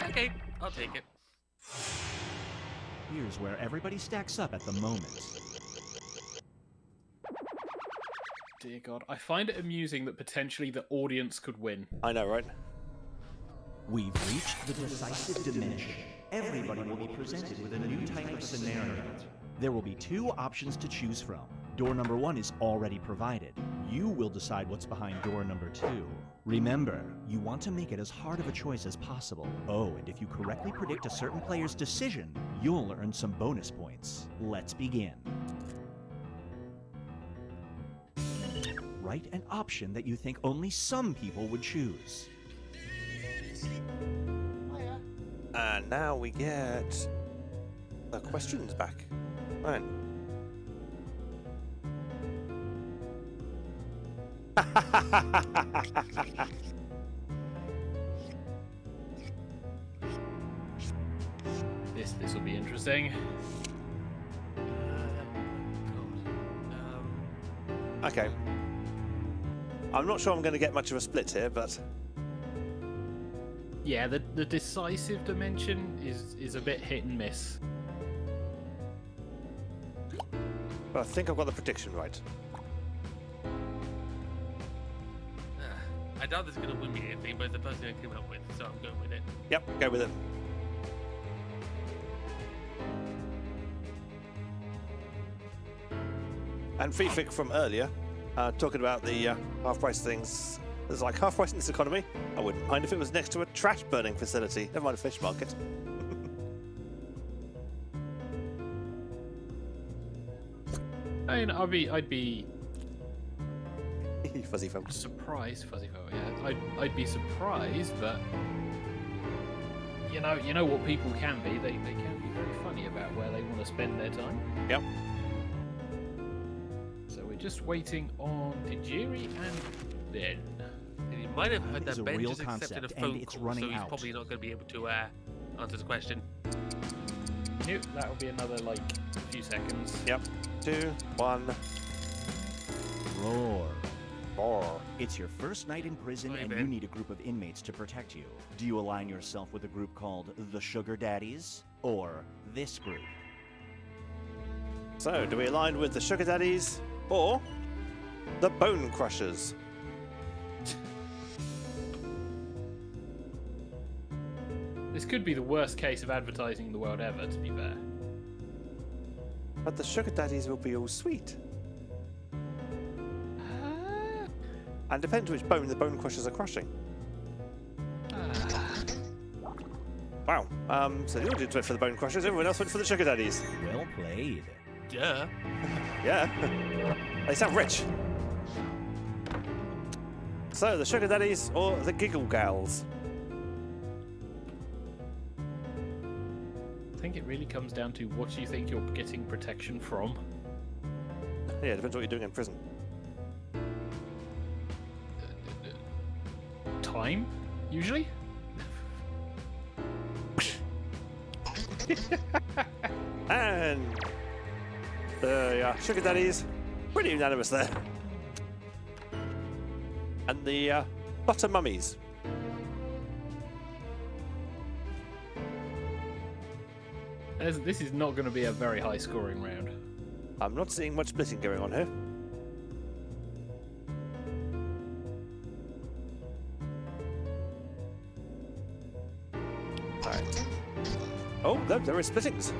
Okay, I'll take it. Here's where everybody stacks up at the moment. Dear God, I find it amusing that potentially the audience could win. I know, right? We've reached the decisive dimension. Everybody will be presented with a new type of scenario. There will be 2 options to choose from. Door number 1 is already provided. You will decide what's behind door number 2. Remember, you want to make it as hard of a choice as possible. Oh, and if you correctly predict a certain player's decision, you'll earn some bonus points. Let's begin. Write an option that you think only some people would choose. And now we get the questions back. Right. This will be interesting. Okay. I'm not sure I'm going to get much of a split here, but Yeah, the decisive dimension is a bit hit and miss. I think I've got the prediction right. I doubt this is going to win me anything, but it's the first thing I came up with, so I'm going with it. Yep, go with it. And Fifik from earlier, talking about the half-price things. There's like half-price in this economy. I wouldn't mind if it was next to a trash-burning facility. Never mind a fish market. I mean, I'd be Fuzzy foam. surprised, fuzzy foe. Yeah, I'd be surprised, but you know what people can be. They can be very funny about where they want to spend their time. Yep. So we're just waiting on Tajiri and Ben. And you might have heard It's that a Ben real just accepted a concept, and phone it's call, running so he's out. probably not going to be able to answer the question. Nope, that'll be another few seconds. Yep. 2, 1. Roar. Roar. It's your first night in prison, Hey, and Ben. you need a group of inmates to protect you. Do you align yourself with a group called the Sugar Daddies, or this group? So, do we align with the Sugar Daddies or the Bone Crushers? This could be the worst case of advertising in the world ever, to be fair. But the Sugar Daddies will be all sweet. And depends which bone the Bone Crushers are crushing. Wow. So the audience went for the Bone Crushers, everyone else went for the Sugar Daddies. Well played. Duh. Yeah. They sound rich. So, the sugar daddies or the giggle gals? I think it really comes down to what you think you're getting protection from. Yeah, it depends what you're doing in prison. Time, usually. And the sugar daddies, pretty unanimous there. And the butter mummies. This is not going to be a very high scoring round. I'm not seeing much splitting going on here. Alright. Oh, no, there are splittings.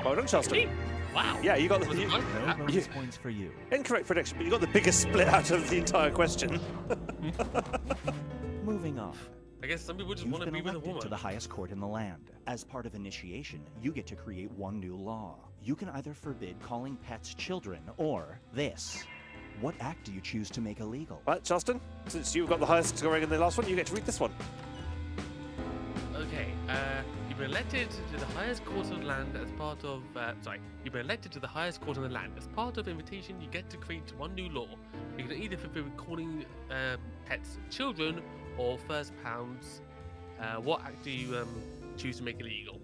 Well done, Charleston. Wow. Yeah, you got the... Was it fun? No bonus points for you. Incorrect prediction, but you got the biggest split out of the entire question. Moving on. I guess some people just You've want to been be with a elected woman. to the highest court in the land. As part of initiation, you get to create one new law. You can either forbid calling pets children or this. What act do you choose to make illegal? Right, Charleston, since you've got the highest scoring in the last one, you get to read this one. Okay, you've been elected to the highest court of the land as part of... you've been elected to the highest court of the land. As part of invitation, you get to create one new law. You can either forbid calling pets children or first pounds. What act do you choose to make illegal?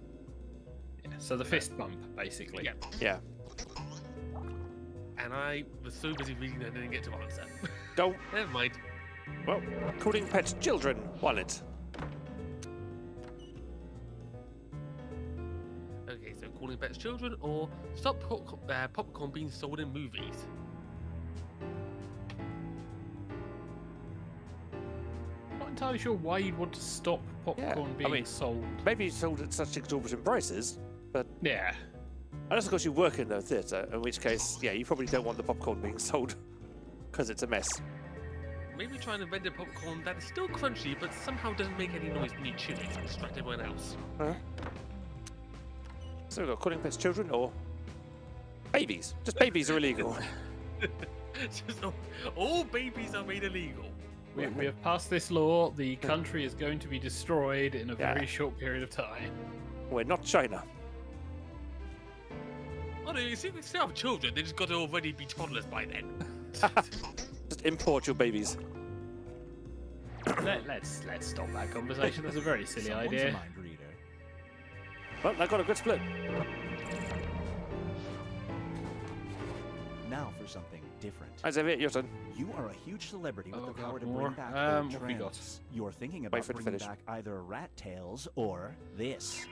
Yeah, so the fist bump, basically. Yeah. Yeah. And I was so busy reading I didn't get to answer. Don't. Never mind. Well, calling pets children, won it. Okay, so calling pets children or stop popcorn being sold in movies. Not entirely sure why you'd want to stop popcorn I being mean, sold. Maybe it's sold at such exorbitant prices, but Yeah. unless of course you work in the theatre, in which case, yeah, you probably don't want the popcorn being sold because it's a mess. Maybe try and invent a popcorn that is still crunchy but somehow doesn't make any noise when you chew it to distract everyone else. So we've got calling pets children or babies. Just babies are illegal. Just all babies are made illegal. We have passed this law. The country is going to be destroyed in a Yeah. very short period of time. We're not China. Oh no, you see, we still have children, they just got to already be toddlers by then. Just import your babies. Let's stop that conversation. That's a very silly Someone's a idea. mind reader. Well, they've got a good split. Now for something different. Isaiah, your turn. You are a huge celebrity with Oh, the God, power to more. bring back old What we got? trends. You're thinking Wait about for it to bringing finish. back either rat tails or this.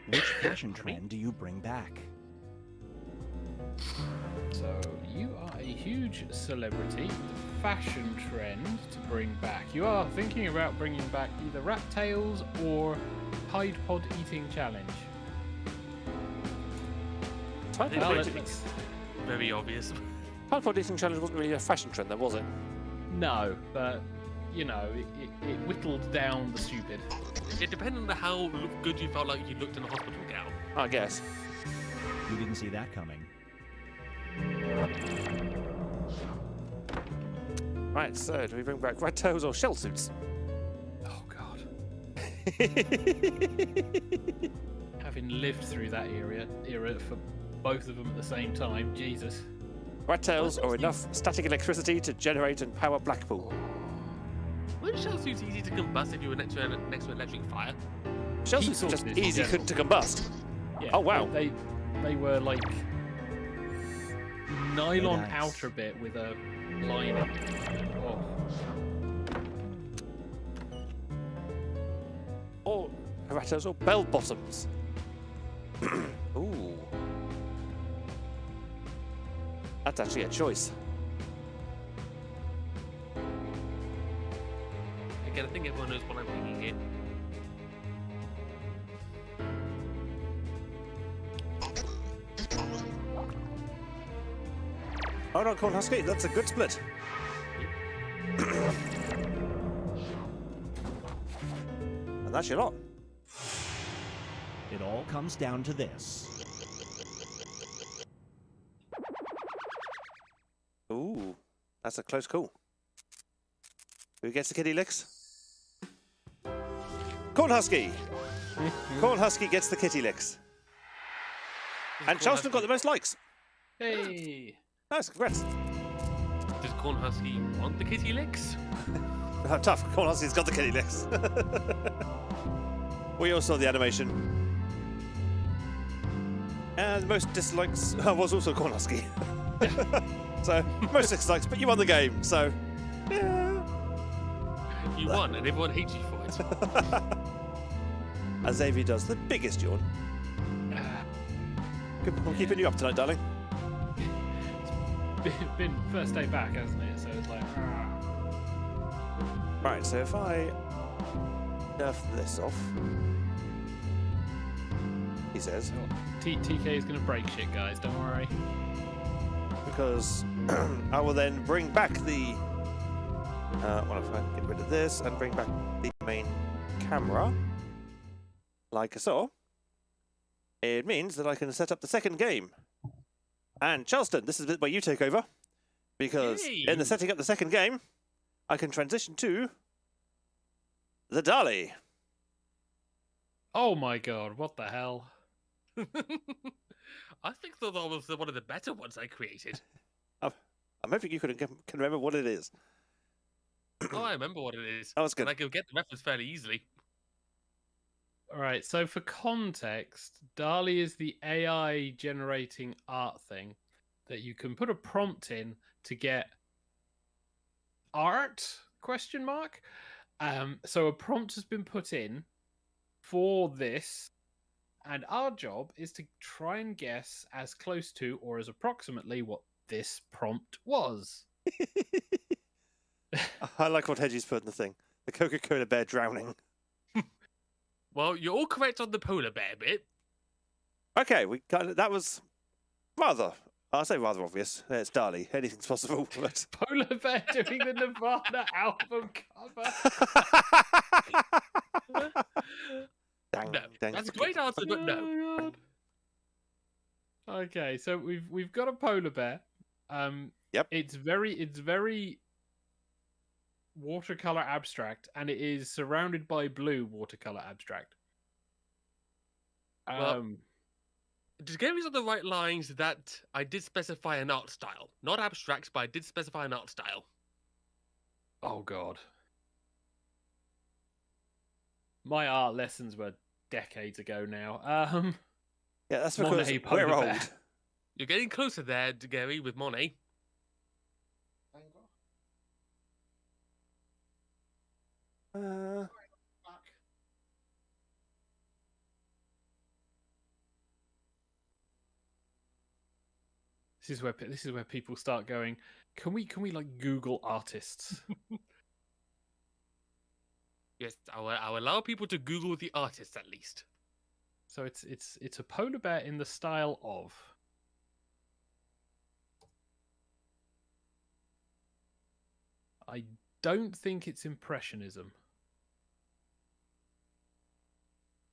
Which fashion trend do you bring back? So you are a huge celebrity. Fashion trend to bring back. You are thinking about bringing back either rat tails or Tide Pod eating challenge. Tide Well, Pod eating- let's- Very obvious. Tide Pod eating challenge wasn't really a fashion trend, though, was it? No, but you know, it whittled down the stupid. It depended on how good you felt like you looked in a hospital gown. I guess. You didn't see that coming. Right, so do we bring back rat tails or shell suits? Oh God. Having lived through that era for both of them at the same time, Jesus. Rat tails or enough static electricity to generate and power Blackpool? Weren't shell suits easy to combust if you were next to an electric fire? Shell Heat suits are just sources in easy general. to combust. Yeah, Oh, wow. They were like nylon nice. outer bit with a lining. Oh. Or rat tails or bell bottoms. Ooh. That's actually a choice. Again, I think everyone knows what I'm thinking here. Hold on, Corn Husky, that's a good split. And that's your lot. It all comes down to this. That's a close call. Who gets the kitty licks? Corn Husky! Corn Husky gets the kitty licks. And Charleston got the most likes. Hey! Nice, congrats. Does Corn Husky want the kitty licks? Tough, Corn Husky's got the kitty licks. We all saw the animation. And the most dislikes was also Corn Husky. So, most dislikes, but you won the game, so... Yeah. You won, and everyone hates you for it. As Xavier does the biggest yawn. Good, I'm keeping you up tonight, darling. It's been first day back, hasn't it? So it's like... Right, so if I nerf this off, he says, TK is going to break shit, guys. Don't worry. because I will then bring back the. Well, if I can get rid of this and bring back the main camera, like so, it means that I can set up the second game. And Charleston, this is the bit where you take over, because in the setting up the second game, I can transition to the Dolly. Oh my god, what the hell? I think that was one of the better ones I created. I'm hoping you can remember what it is. Oh, I remember what it is. That was good. And I could get the reference fairly easily. Alright, so for context, DALL-E is the AI generating art thing that you can put a prompt in to get art, question mark? So a prompt has been put in for this, and our job is to try and guess as close to or as approximately what this prompt was. I like what Hedgie's put in the thing. The Coca-Cola bear drowning. Well, you're all correct on the polar bear bit. Okay, that was rather, I'll say rather obvious. It's DALL-E. Anything's possible. But... Polar bear doing the Nirvana album cover. Dang, No, dang. that's a great answer, but no. Oh, God. Okay, so we've got a polar bear. Yep. It's very watercolor abstract, and it is surrounded by blue watercolor abstract. Well, to get me on the right lines, that I did specify an art style. Not abstract, but I did specify an art style. Oh god. My art lessons were decades ago now. Yeah, that's because Monet polar we're old. bear. You're getting closer there, Gary, with Monet. This is where people start going, can we like Google artists? Yes, I'll allow people to Google the artist at least. So it's a polar bear in the style of. I don't think it's Impressionism.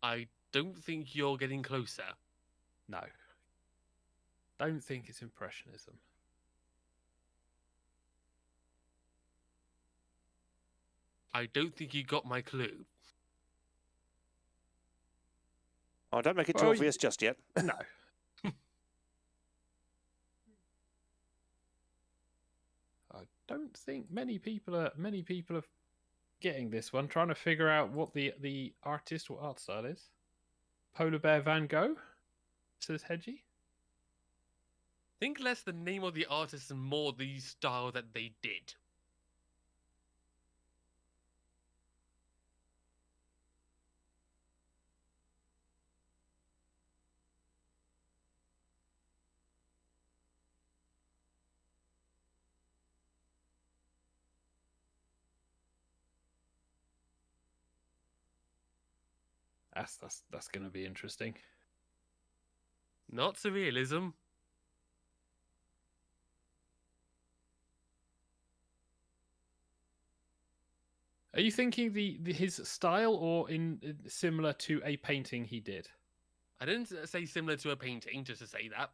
I don't think you're getting closer. No. Don't think it's Impressionism. I don't think you got my clue. Oh, don't make it too obvious just yet. No. I don't think many people are getting this one, trying to figure out what the artist or art style is. Polar Bear Van Gogh, says Hedgie. Think less the name of the artist and more the style that they did. That's going to be interesting. Not surrealism. Are you thinking his style or in similar to a painting he did? I didn't say similar to a painting, just to say that.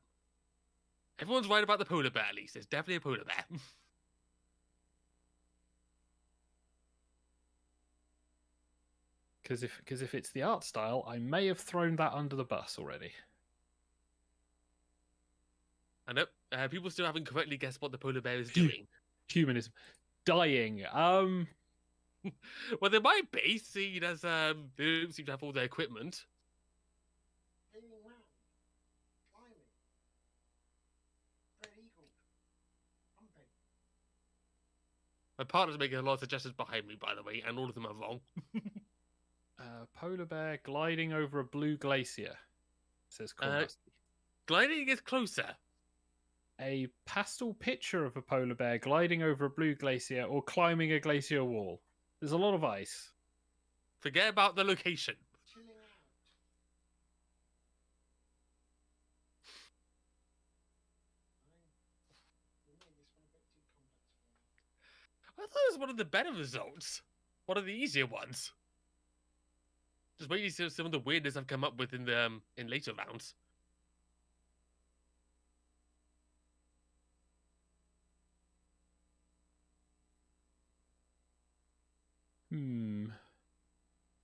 Everyone's right about the polar bear, at least. It's definitely a polar bear. Because if it's the art style, I may have thrown that under the bus already. I know people still haven't correctly guessed what the polar bear is doing. Humanism. Dying. Well, there might be, seeing as they don't seem to have all their equipment. Hanging around. Climbing. Red eagle. Humping. My partner's making a lot of suggestions behind me, by the way, and all of them are wrong. Polar bear gliding over a blue glacier, says Cornhusky. Gliding is closer. A pastel picture of a polar bear gliding over a blue glacier or climbing a glacier wall. There's a lot of ice. Forget about the location. Chilling out. We made this one a bit too complex for me. I thought it was one of the better results. One of the easier ones. Just waiting to see some of the weirdness I've come up with in later rounds.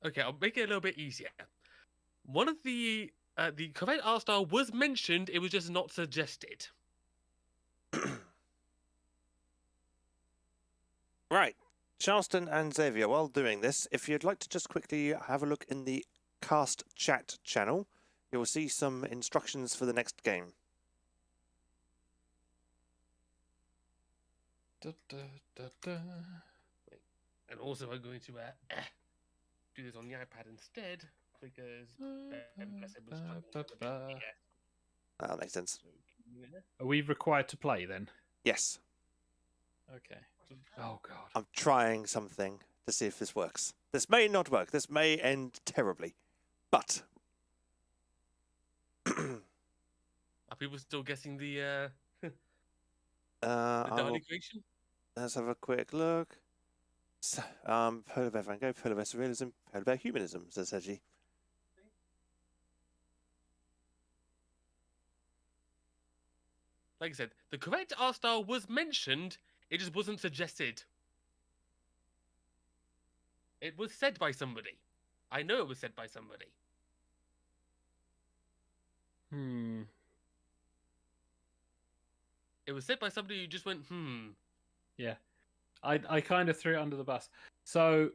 Okay, I'll make it a little bit easier. One of the correct art style was mentioned, it was just not suggested. Right. Charleston and Xavier, while doing this, if you'd like to just quickly have a look in the cast chat channel, you'll see some instructions for the next game. Da, da, da, da. And also I'm going to do this on the iPad instead, because bless him was struggling. That makes sense. Are we required to play then? Yes. Okay. Oh god. I'm trying something to see if this works. This may not work. This may end terribly. But Are people still guessing the I'll- Dali creation? let's have a quick look. So, Polar Bear Van Gogh, Polar Bear Surrealism, Polar Bear Humanism, says Hedgie. Like I said, the correct art style was mentioned, it just wasn't suggested. It was said by somebody. I know it was said by somebody. It was said by somebody who just went, Yeah. I kind of threw it under the bus. So,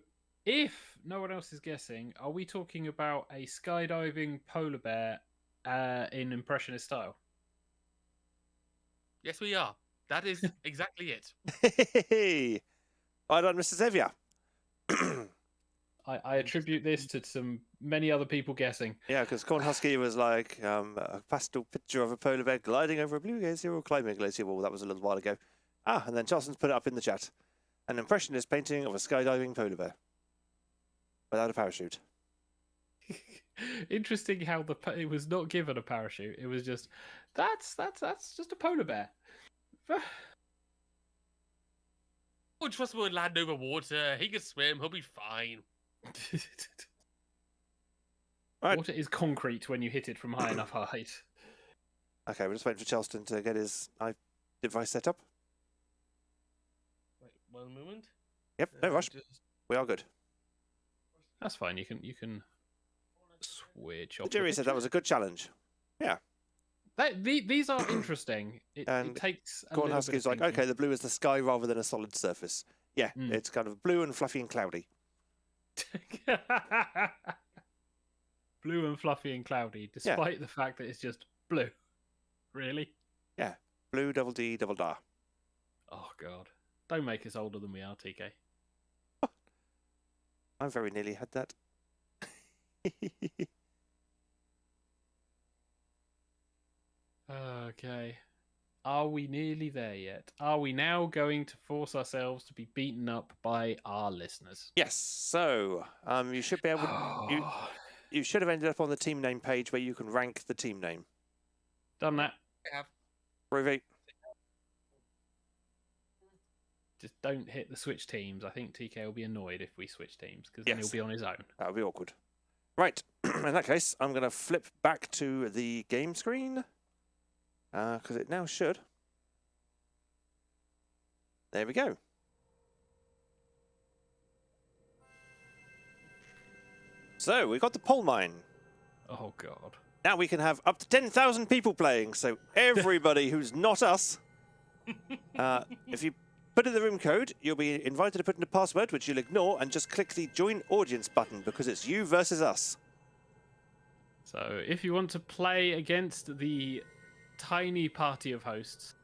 if no one else is guessing, are we talking about a skydiving polar bear in impressionist style? Yes, we are. That is exactly it. Hey, well done, Mr. Xavier. I attribute this to some many other people guessing. Yeah, because Cornhusky was like a pastel picture of a polar bear gliding over a blue glacier or climbing a glacier wall. That was a little while ago. And then Charleston's put it up in the chat. An impressionist painting of a skydiving polar bear without a parachute. Interesting how it was not given a parachute. It was just that's just a polar bear. Oh, trust me, we'll land over water. He can swim. He'll be fine. Right. Water is concrete when you hit it from high enough height. Okay, we're just waiting for Charleston to get his device set up. Wait, one moment. Yep, no rush. We are good. That's fine. You can switch off. The jury said that was a good challenge. Yeah. These are interesting. It takes a little bit Cornhusky's of like, thinking. okay, the blue is the sky rather than a solid surface. Yeah, it's kind of blue and fluffy and cloudy. Blue and fluffy and cloudy, despite the fact that it's just blue. Really? Yeah, blue, double D, double da. Oh god! Don't make us older than we are, TK. I very nearly had that. Okay. Are we nearly there yet? Are we now going to force ourselves to be beaten up by our listeners? Yes. So, you should be able. You should have ended up on the team name page where you can rank the team name. Done that. Yeah. Groovy. Just don't hit the switch teams. I think TK will be annoyed if we switch teams because then Yes. he'll be on his own. That would be awkward. Right. In that case, I'm going to flip back to the game screen. Because it now should. There we go. So we've got the pole mine. Oh God. Now we can have up to 10,000 people playing. So everybody who's not us, if you put in the room code, you'll be invited to put in a password, which you'll ignore, and just click the join audience button because it's you versus us. So if you want to play against the tiny party of hosts,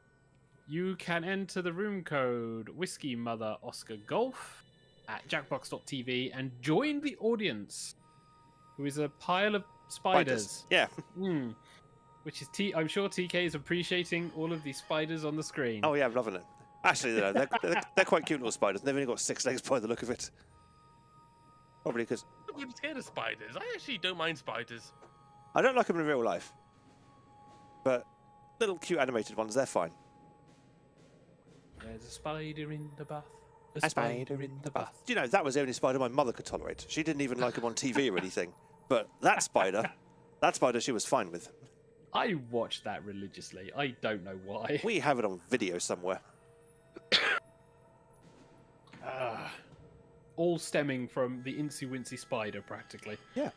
you can enter the room code Whiskey Mother Oscar Golf at jackbox.tv and join the audience, who is a pile of spiders. Yeah. Which is I'm sure TK is appreciating all of these spiders on the screen. Oh yeah, I'm loving it. Actually, they're quite cute little spiders. They've only got 6 legs by the look of it. Probably because I'm scared of spiders. I actually don't mind spiders. I don't like them in real life, but little cute animated ones, they're fine. There's a spider in the bath. A spider in the bath. Do you know, that was the only spider my mother could tolerate. She didn't even like them on TV or anything. But that spider she was fine with. I watched that religiously. I don't know why. We have it on video somewhere. All stemming from the Incy Wincy spider, practically. Yeah.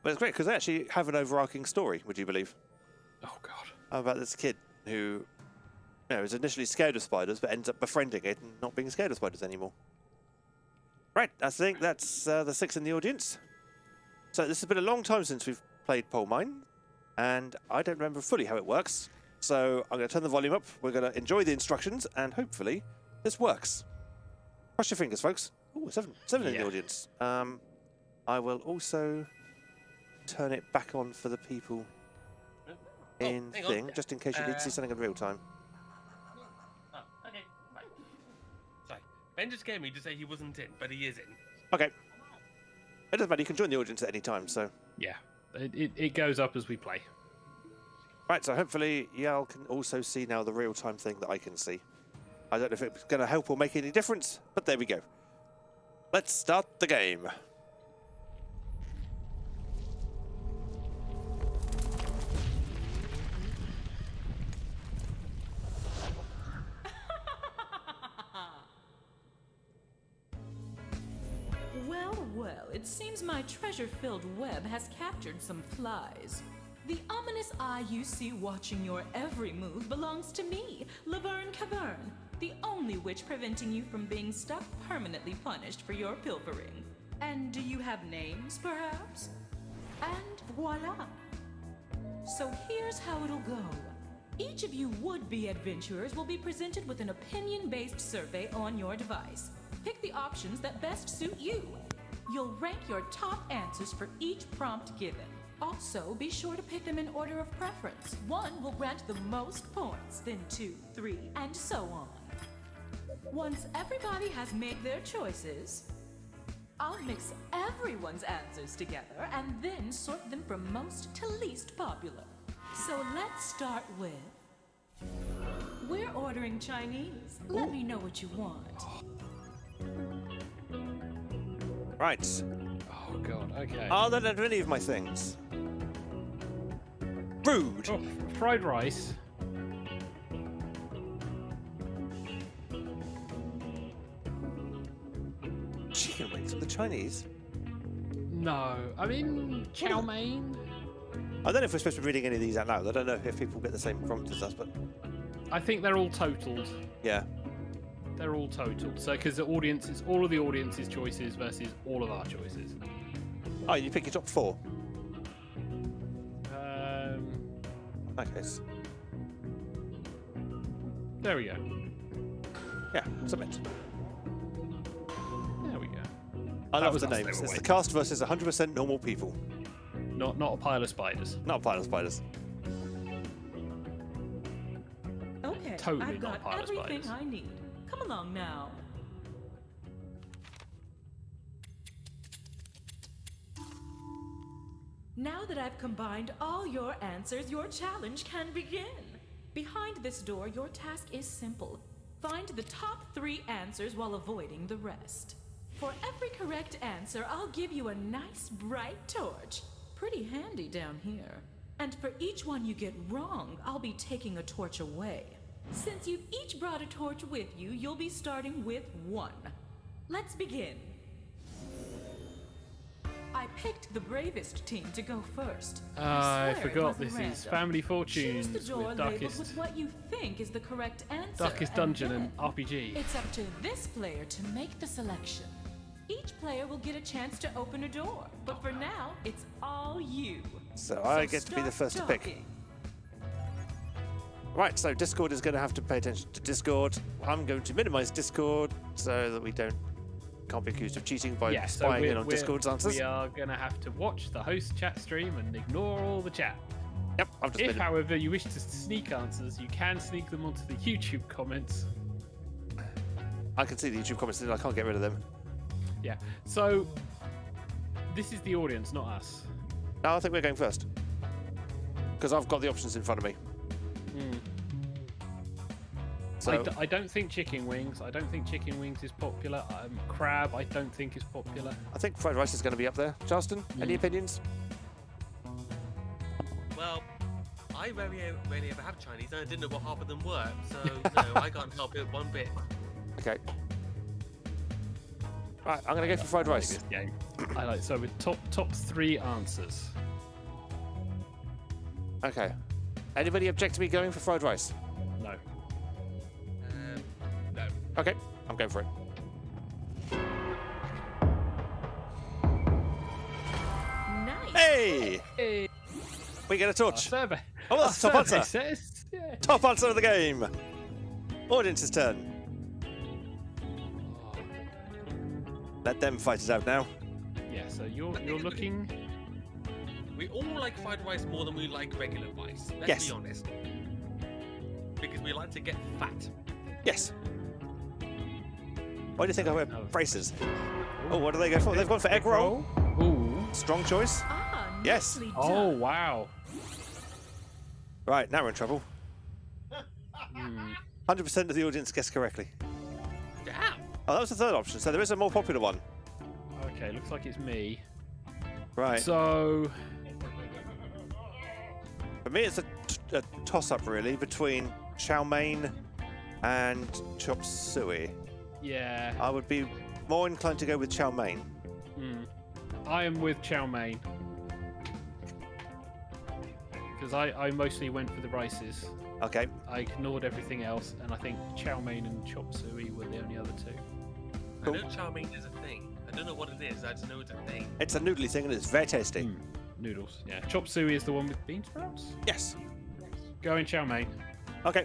But it's great because they actually have an overarching story, would you believe? Oh, God. About this kid who is initially scared of spiders, but ends up befriending it and not being scared of spiders anymore. Right, I think that's the 6 in the audience. So this has been a long time since we've played Pole Mine, and I don't remember fully how it works. So I'm going to turn the volume up, we're going to enjoy the instructions, and hopefully this works. Cross your fingers, folks. Ooh, 7 in the audience. I will also turn it back on for the people in thing, just in case you need to see something in real time. Oh, okay. Right. Sorry. Ben just scared me to say he wasn't in, but he is in. Okay. It doesn't matter, you can join the audience at any time, so... Yeah, it goes up as we play. Right, so hopefully y'all can also see now the real-time thing that I can see. I don't know if it's going to help or make any difference, but there we go. Let's start the game. Well, it seems my treasure-filled web has captured some flies. The ominous eye you see watching your every move belongs to me, Laverne Cavern, the only witch preventing you from being stuck permanently punished for your pilfering. And do you have names, perhaps? And voila! So here's how it'll go. Each of you would-be adventurers will be presented with an opinion-based survey on your device. Pick the options that best suit you. You'll rank your top answers for each prompt given. Also, be sure to pick them in order of preference. 1 will grant the most points, then 2, 3, and so on. Once everybody has made their choices, I'll mix everyone's answers together and then sort them from most to least popular. So let's start with... We're ordering Chinese. Let me know what you want. Right. Oh, God, okay. Are there any of my things? Rude. Oh, fried rice. Chicken wings with the Chinese? No, I mean, chow mein. I don't know if we're supposed to be reading any of these out loud. I don't know if people get the same prompt as us, but... I think they're all totaled. Yeah. They're all totaled. So, because the audience is all of the audience's choices versus all of our choices. Oh, you pick your top 4? In that case. There we go. Yeah, submit. There we go. I love was the us, they names. were It's the waiting. cast versus 100% normal people. Not a pile of spiders. Not a pile of spiders. Okay, Totally I've not a got pile of everything spiders. I need. Come along now. Now that I've combined all your answers, your challenge can begin. Behind this door, your task is simple. Find the top 3 answers while avoiding the rest. For every correct answer, I'll give you a nice bright torch. Pretty handy down here. And for each one you get wrong, I'll be taking a torch away. Since you've each brought a torch with you, you'll be starting with 1. Let's begin. I picked the bravest team to go first. I swear it forgot wasn't this is random. Family Choose Fortunes the door with labeled Darkest, with what you think is the correct answer. Darkest Dungeon and then RPG. it's up to this player to make the selection. Each player will get a chance to open a door, but for now, it's all you. So I get to be the start first to pick. talking. Right, so Discord is going to have to pay attention to Discord. I'm going to minimize Discord so that we can't be accused of cheating by Yeah, so spying in on Discord's answers. we are going to have to watch the host chat stream and ignore all the chat. Yep, I've just If, however, you wish to sneak answers, you can sneak them onto the YouTube comments. I can see the YouTube comments and I can't get rid of them. Yeah, so this is the audience, not us. No, I think we're going first. Because I've got the options in front of me. So, I don't think chicken wings. I don't think chicken wings is popular. Crab, I don't think is popular. I think fried rice is going to be up there. Charleston, any opinions? Well, I very rarely ever have Chinese, and I didn't know what half of them were, so no, I can't help it one bit. Okay. Right, I'm going to go for fried rice. This game. I like so with top 3 answers. Okay. Anybody object to me going for fried rice? No. No. Okay, I'm going for it. Nice. Hey! We get a torch. Survey. Oh, that's the top Survey answer. says, yeah. Top answer of the game. Audience's turn. Let them fight it out now. Yeah, so you're looking. We all like fried rice more than we like regular rice. Let's Yes. be honest. Because we like to get fat. Yes. Why do you think I wear No. braces? Oh, what do they go for? They've gone for egg roll. Ooh. Strong choice. Ah, Yes. nicely Oh done. wow. Right, now we're in trouble. Hmm. 100% of the audience guessed correctly. Damn. Oh, that was the third option, so there is a more popular one. Okay, looks like it's me. Right. So For me, it's a toss-up, really, between chow mein and chop suey. yeah, I would be more inclined to go with chow mein. I am with chow mein because I mostly went for the rices. Okay. I ignored everything else, and I think chow mein and chop suey were the only other 2. Cool. I know chow mein is a thing. I don't know what it is, I just know it's a thing. It's a noodly thing and it's very tasty. Noodles. Yeah, chop suey is the one with bean sprouts. Yes. Going chow mein. Okay.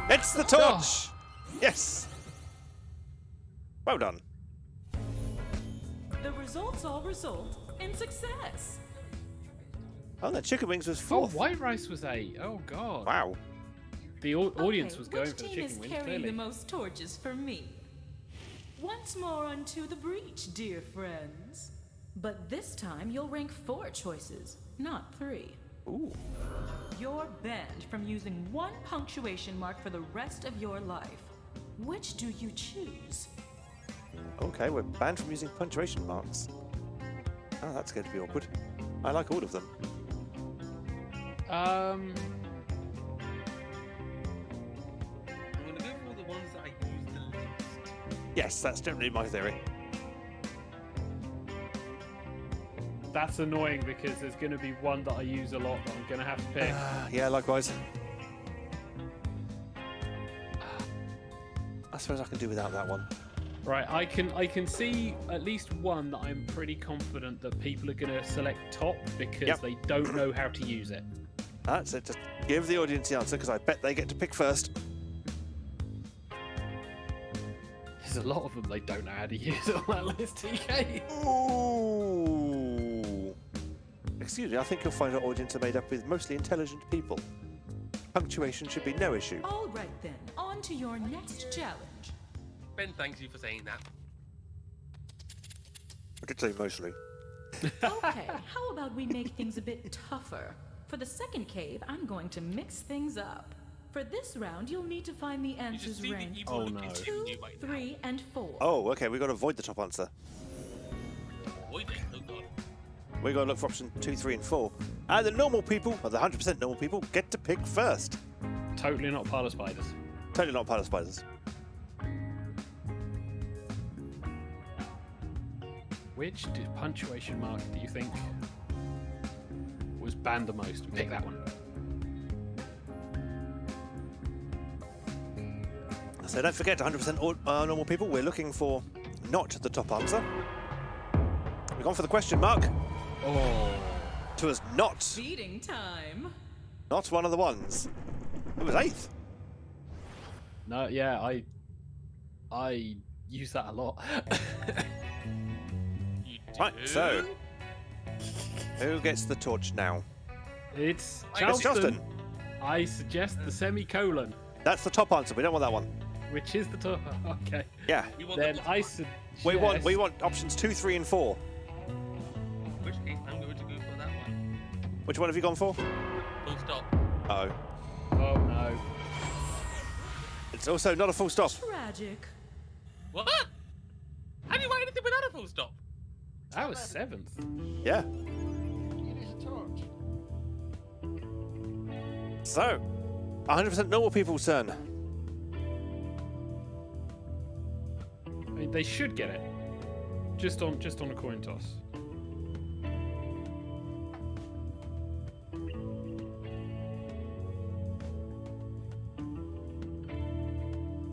It's the torch! Yes! Well done. The results all result in success. Oh, the chicken wings was Oh, 4th. white rice was 8. Oh god. Wow. The audience Okay, was going which for the team chicken is wings. carrying Clearly. the most torches for me? Once more unto the breach, dear friends. But this time you'll rank 4 choices, not 3. Ooh. You're banned from using 1 punctuation mark for the rest of your life. Which do you choose? Okay, we're banned from using punctuation marks. Oh, that's going to be awkward. I like all of them. I'm gonna go for the ones that I use the least. Yes, that's definitely my theory. That's annoying because there's going to be one that I use a lot that I'm going to have to pick. Yeah, likewise. I suppose I can do without that one. Right, I can see at least one that I'm pretty confident that people are going to select top because Yep. they don't know how to use it. That's it. Just give the audience the answer because I bet they get to pick first. There's a lot of them they don't know how to use on that list, TK. Ooh. Excuse me, I think you'll find our audience are made up with mostly intelligent people. Punctuation should be no issue. All right then, on to your next challenge. Ben, thanks you for saying that. I did say mostly. Okay, how about we make things a bit tougher? For the second cave, I'm going to mix things up. For this round, you'll need to find the You just answers see the ranked evil Oh, look no. in 2, you right 3, and 4. Oh, okay, we've got to avoid the top answer. now. Avoid it. Oh god. We've got to look for option 2, 3, and 4. And the normal people, or the 100% normal people, get to pick first. Totally not pile of spiders. Totally not a pile of spiders. Which punctuation mark do you think was banned the most? Pick that one. So don't forget, 100% normal people, we're looking for not the top answer. We've gone for the question mark. Oh. It was not. Feeding time. Not one of the ones. It was 8th. No, yeah, I use that a lot. Right, so who gets the torch now? It's It's Charleston. Charleston. I suggest the semicolon, That's the top answer. We don't want that one. which is the top. Okay. Yeah. We want Then the I suggest. We want options 2, 3, and 4. In which case, I'm going to go for that one. Which one have you gone for? Full stop. Uh-oh. Oh no. It's also not a full stop. Tragic. What? How do you write anything without a full stop? That was 7th. Yeah. It is a torch. So, 100% normal people's turn. I mean, they should get it. Just on a coin toss.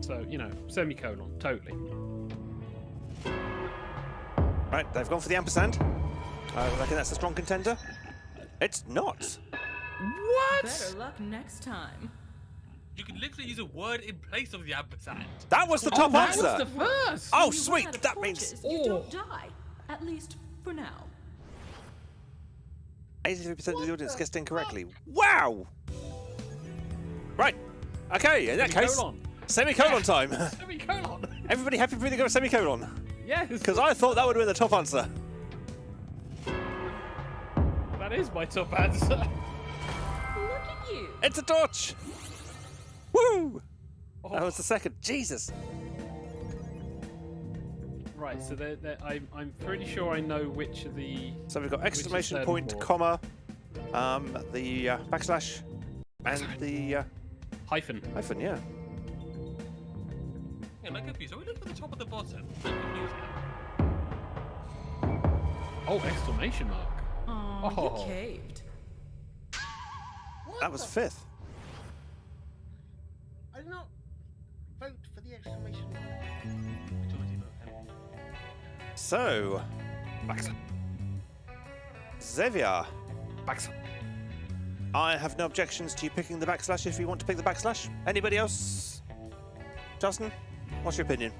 So, semicolon, totally. Right, they've gone for the ampersand. I reckon that's a strong contender. It's not. What? Better luck next time. You can literally use a word in place of the ampersand. That was the top that answer. was the first. Oh, When you run sweet. out of That means torches, you don't die. At least for now. 83% of the audience guessed incorrectly. Wow. Right. Okay, in that case, Semicolon. semicolon time. Semicolon. Everybody happy for me to go semicolon? Yes. Because I thought that would have been the top answer. That is my top answer. Look at you. It's a torch. Woo! Oh. That was the second. Jesus. Right, so I'm pretty sure I know which of the. So we've got Which is exclamation third point, and fourth? comma, the backslash, and the Hyphen. hyphen, yeah. Yeah, I'm confused. Are we looking at the top or the bottom? I'm confused now. Oh, exclamation mark. Oh, Oh. you caved. That was 5th. I did not vote for the exclamation mark. Majority vote, hang So, Backslash. Xavier, Backslash. I have no objections to you picking the backslash if you want to pick the backslash. Anybody else? Justin, what's your opinion?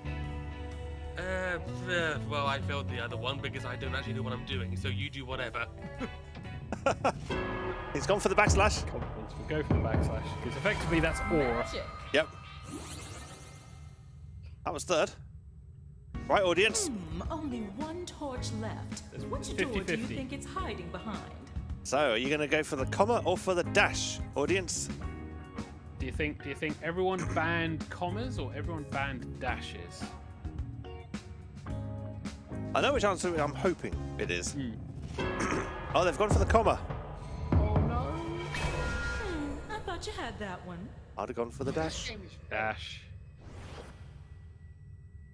Well, I failed the other one because I don't actually know what I'm doing, so you do whatever. He's gone for the backslash. Confidence. We'll go for the backslash because effectively that's or. Magic. Yep. That was 3rd. Right, audience. Only one torch left. It's Which door do you 50-50. think it's hiding behind? So, are you going to go for the comma or for the dash, audience? Do you think everyone banned commas or everyone banned dashes? I know which answer I'm hoping it is. Hmm. Oh, they've gone for the comma. Oh no. I thought you had that one. I'd have gone for the dash. Game is Dash.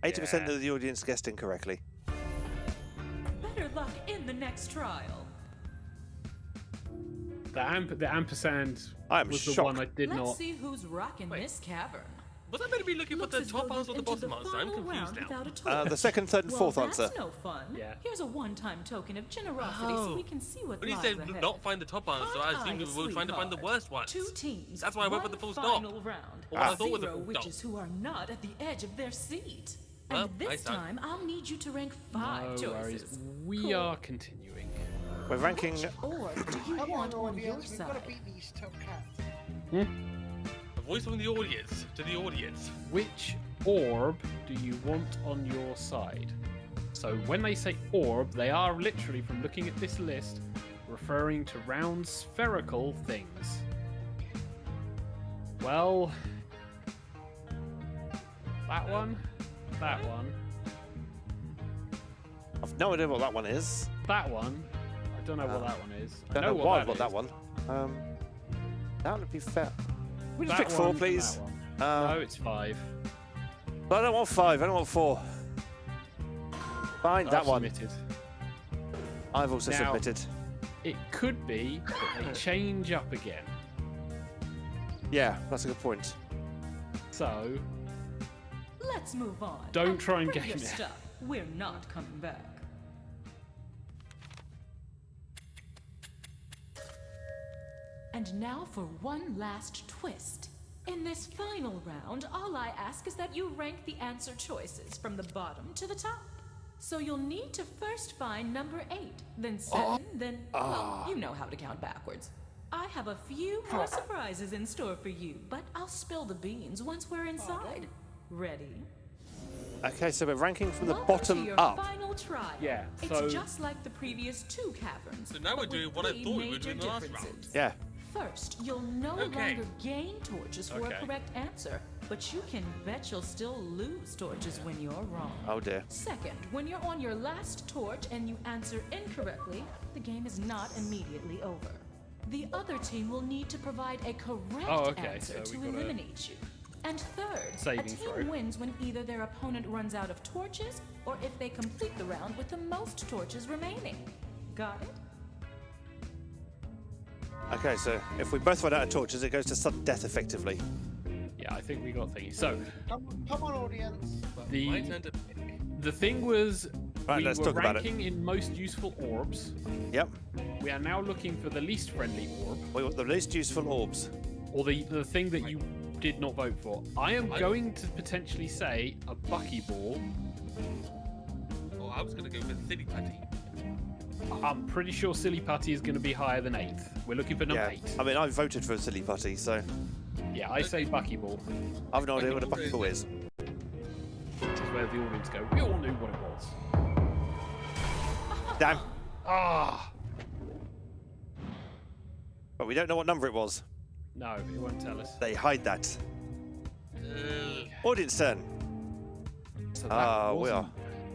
80% of the audience guessed incorrectly. Better luck in the next trial. The ampersand I am was the shocked. one I did Let's not. see who's rocking this cavern. Was I meant to be looking Looks for the as top though answer or we're the into bottom answer? I'm final confused round now. without a torch. The second, third, and Well, fourth that's answer. no fun. Yeah. Here's a one-time token of generosity so we can see what When he lies said ahead. not find the top answer, I assumed we were trying to find the worst ones. Two teams. That's why I went for the one full stop. final round. Or what I thought was a Zero full stop. witches who are not at the edge of their seat. Well, And this I suck. time, I'll need you to rank 5 No choices. worries. We Cool. are continuing. We're ranking. Or do you Come want on, on your audience, we've got side? to beat these top cats. A voice from the audience to the audience. Which orb do you want on your side? So when they say orb, they are literally, from looking at this list, referring to round spherical things. Well, that one, that one, I've no idea what that one is. that one. I don't know what that one is. I Don't know know what what that is. one. That would be fair. We just That pick 4, one, please. that one. Uh, No, it's 5. But I don't want 5. I don't want 4. Fine, that I've one. submitted. I've also Now- submitted. It could be that they change up again. Yeah, that's a good point. So Let's move on. Don't try and bring game your it. stuff. We're not coming back. And now for one last twist. In this final round, all I ask is that you rank the answer choices from the bottom to the top. So you'll need to first find number 8, then 7, then... Well, you know how to count backwards. I have a few more surprises in store for you, but I'll spill the beans once we're inside. Ready? Okay, so we're ranking from the Welcome to bottom your up. final trial. Yeah, It's so- just like the previous 2 caverns. So now we're but with doing what I 3 thought we were major doing the last round. differences. Yeah. First, you'll no Okay. longer gain torches for Okay. a correct answer, but you can bet you'll still lose torches when you're wrong. Oh dear. Second, when you're on your last torch and you answer incorrectly, the game is not immediately over. The other team will need to provide a correct answer so to we gotta- eliminate you. And third, a Saving team throw. wins when either their opponent runs out of torches or if they complete the round with the most torches remaining. Got it? Okay, so if we both run out of torches, it goes to sudden death effectively. Yeah, I think we got thingy. So Come on, audience. My turn the to pick. the thing was Right, we let's were talk about it. ranking in most useful orbs. Yep. We are now looking for the least friendly orb, We want the least useful orbs. or the thing that you did not vote for. I am going to potentially say a buckyball. Oh, I was going to go with Silly Putty. I'm pretty sure Silly Putty is going to be higher than 8th. We're looking for number Yeah. 8. I mean, I voted for a silly putty, so Yeah, I say buckyball. I've no idea what a Buckyball buckyball is. Which is where the audience go. We all knew what it was. Damn. Ah! But we don't know what number it was. No, it won't tell us. They hide that. Uh, Audience turn. So that Ah, we wasn't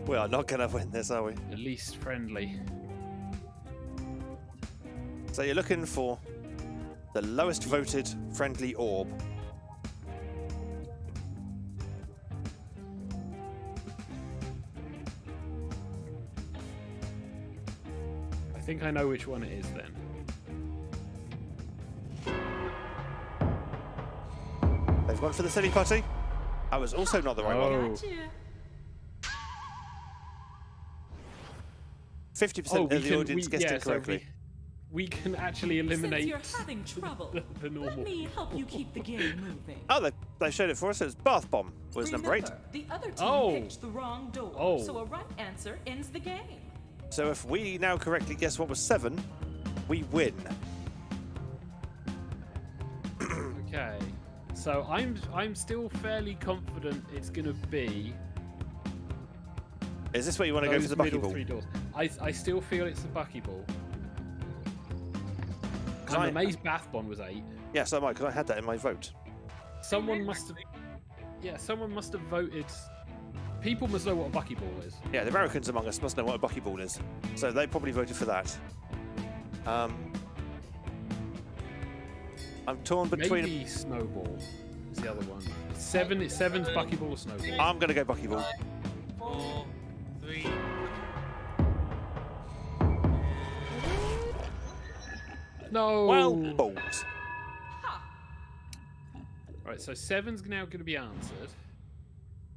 are not going to win this, are we? the least friendly. So you're looking for the lowest voted friendly orb. I think I know which one it is then. They've gone for the silly putty. That was also not the right one. Oh. Gotcha. 50% of the audience guessed it correctly. We can actually Since eliminate you're having trouble, the normal. let me help you keep the game moving. Oh, they showed it for us. It was Bath Bomb was number 8. Remember, the other team Oh. picked the wrong door, Oh. so a right answer ends the game. So if we now correctly guess what was 7, we win. Okay. So I'm still fairly confident it's gonna be Is this where you want to go for those the middle buckyball? 3 doors. I still feel it's the buckyball. Can I'm I- amazed Bathbon was 8. Yes, I might, because I had that in my vote. Someone must have. Yeah, someone must have voted. People must know what a buckyball is. Yeah, the Americans among us must know what a buckyball is. So they probably voted for that. I'm torn between... Maybe snowball is the other one. Seven's buckyball or snowball. I'm going to go buckyball. 4, 3. No. Well, balls. Right, so 7's now going to be answered.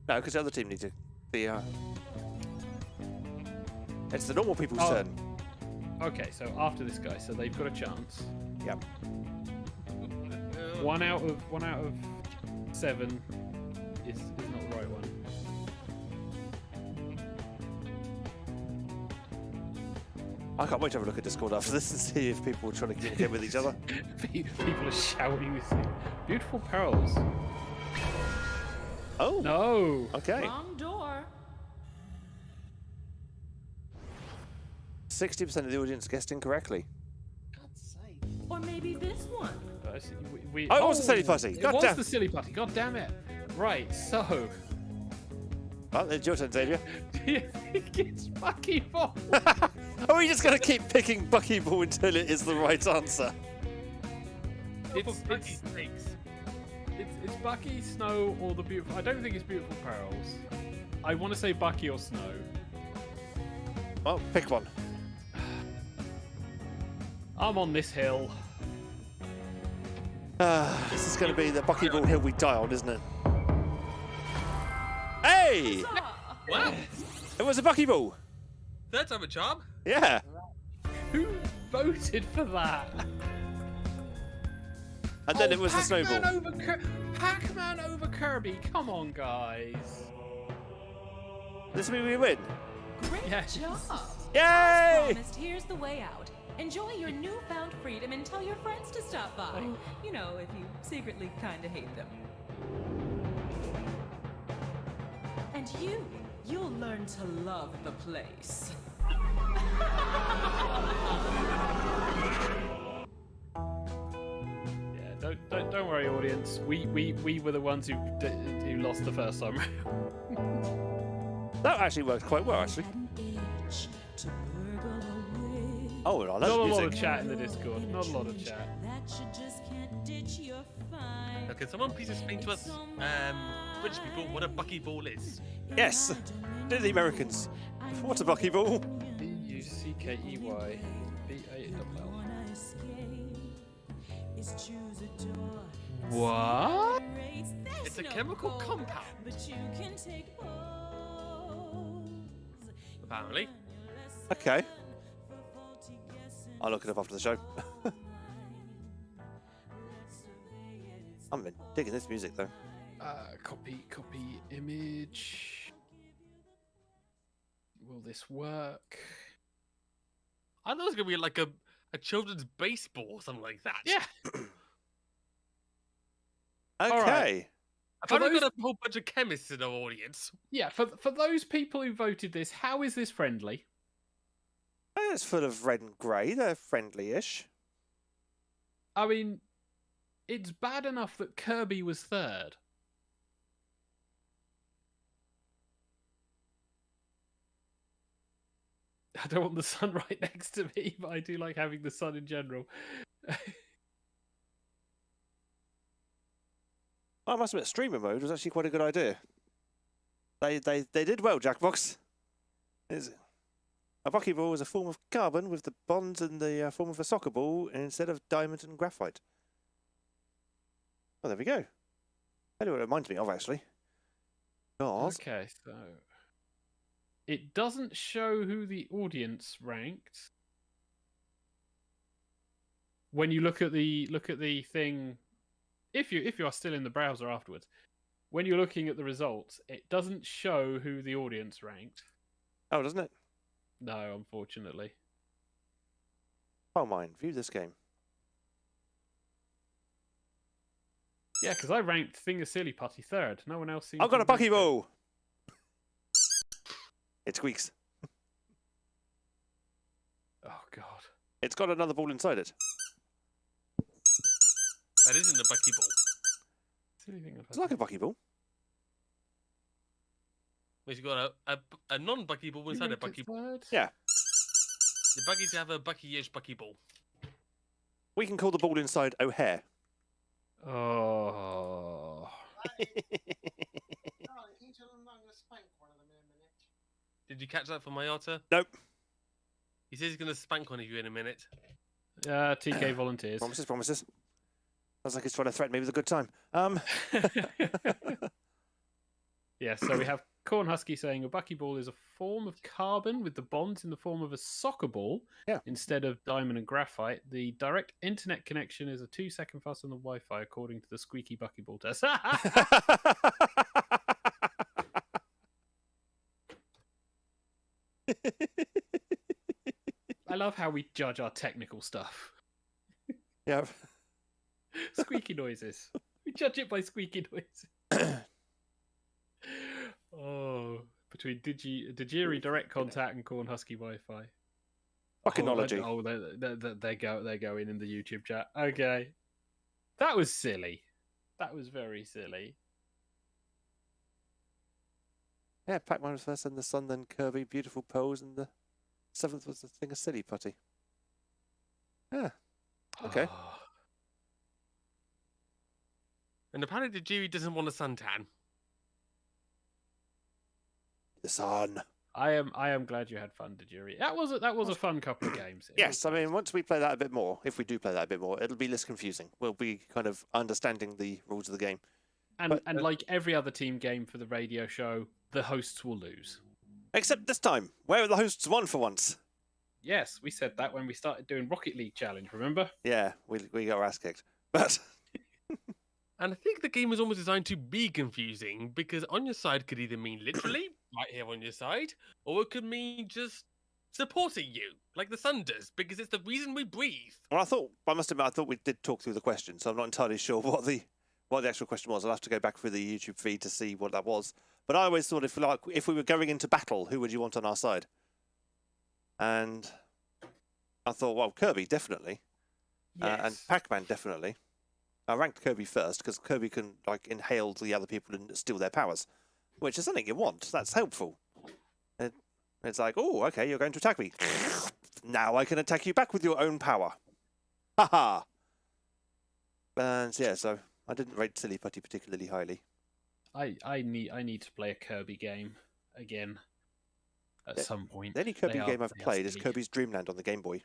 No, because the other team need to be... It's the normal people's Oh. turn. Okay, so after this guy, so they've got a chance. Yep. One out of 7 is not the right one. I can't wait to have a look at Discord after this and see if people are trying to communicate with each other. People are shouting this thing. Beautiful pearls. Oh, No. okay. Wrong door. 60% of the audience guessed incorrectly. God's sake. Or maybe this one. Oh, it was the silly putty. It God was damn. the silly putty. God damn it. Right, so Well, it's your turn, Xavier. do you think it's buckyball? Are we just going to keep picking buckyball until it is the right answer? It's Bucky, Snow, or the beautiful. I don't think it's Beautiful Pearls. I want to say Bucky or Snow. Well, pick one. I'm on this hill. This is going to be the buckyball hill we die on, isn't it? Hey! Wow. It was a buckyball. Third time a charm. Yeah. Who voted for that? And then it was the snowball. Pac-Man over Kirby. Come on, guys. This means we win. Great Yes. job. Yay! As promised, here's the way out. Enjoy your newfound freedom and tell your friends to stop by. You know, if you secretly kind of hate them. And you'll learn to love the place. Yeah, don't worry, audience. We were the ones who lost the first time. That actually worked quite well, actually. Oh, I love Not a music. lot of chat in the Discord. Not a lot of chat. Now, can someone please explain to us, British people, what a buckyball is? Yes. To the Americans. What's a buckyball? Buckey BALL. What? It's a chemical compound. Apparently. Okay. I'll look it up after the show. I'm digging this music, though. Copy image. Will this work? I thought it was going to be like a children's baseball or something like that. Yeah. Okay. I've For only those- got a whole bunch of chemists in our audience. Yeah, for those people who voted this, how is this friendly? It's full of red and grey. They're friendly-ish. I mean, it's bad enough that Kirby was third. I don't want the sun right next to me, but I do like having the sun in general. I must admit, streamer mode was actually quite a good idea. They did well, Jackbox. A buckyball is a form of carbon with the bonds in the form of a soccer ball instead of diamond and graphite. Oh, there we go. Tell you what it reminds me of, actually. Because Okay, so it doesn't show who the audience ranked. When you look at the thing, if you are still in the browser afterwards, when you're looking at the results, it doesn't show who the audience ranked. Oh, doesn't it? No, unfortunately. Oh, mine. View this game. Yeah, because I ranked Finger Silly Putty third. No one else seems. I've got a to have ranked it. buckyball! It squeaks. Oh god. It's got another ball inside it. That isn't a buckyball. Silly thing It's like a buckyball. We've got a non-buckyball inside a buckyball. Yeah. The buggies have a bucky-ish buckyball. We can call the ball inside O'Hare. Oh. Did you catch that from Mayata? Nope. He says he's going to spank one of you in a minute. TK volunteers. Promises, promises. Sounds like he's trying to threaten me with a good time. Yeah, so we have Corn Husky saying a buckyball is a form of carbon with the bonds in the form of a soccer ball instead of diamond and graphite. The direct internet connection is a 2-second fast on the Wi-Fi, according to the squeaky buckyball test. I love how we judge our technical stuff. Yeah. Squeaky noises. We judge it by squeaky noises. Oh, between Digiri Direct Contact and Corn Husky Wi-Fi. Buckynology. Oh, they're going in the YouTube chat. Okay, that was silly. That was very silly. Yeah, Pac-Man was first, then the Sun, then Kirby, beautiful pose, and the 7th was the thing of silly putty. Yeah. Okay. And apparently Jiri doesn't want a suntan. The sun. I am glad you had fun, Dejiri. That was a fun couple of games. Yes, I mean, once we play that a bit more, if we do play that a bit more, it'll be less confusing. We'll be kind of understanding the rules of the game. And like every other team game for the radio show, the hosts will lose. Except this time, where are the hosts won for once? Yes, we said that when we started doing Rocket League Challenge, remember? Yeah, we got our ass kicked. But And I think the game is almost designed to be confusing because on your side could either mean literally, right here on your side, or it could mean just supporting you, like the sun does, because it's the reason we breathe. well, I must admit, I thought we did talk through the question, so I'm not entirely sure what the actual question was. I'll have to go back through the YouTube feed to see what that was. But I always thought if we were going into battle, who would you want on our side? And I thought, well, Kirby definitely, and Pac-Man definitely. I ranked Kirby first because Kirby can inhale the other people and steal their powers, which is something you want. That's helpful. It's like, oh, okay, you're going to attack me. Now I can attack you back with your own power. Ha ha. And yeah, so I didn't rate Silly Putty particularly highly. I need to play a Kirby game again at some point. The only Kirby game I've played is Kirby's Dream Land on the Game Boy.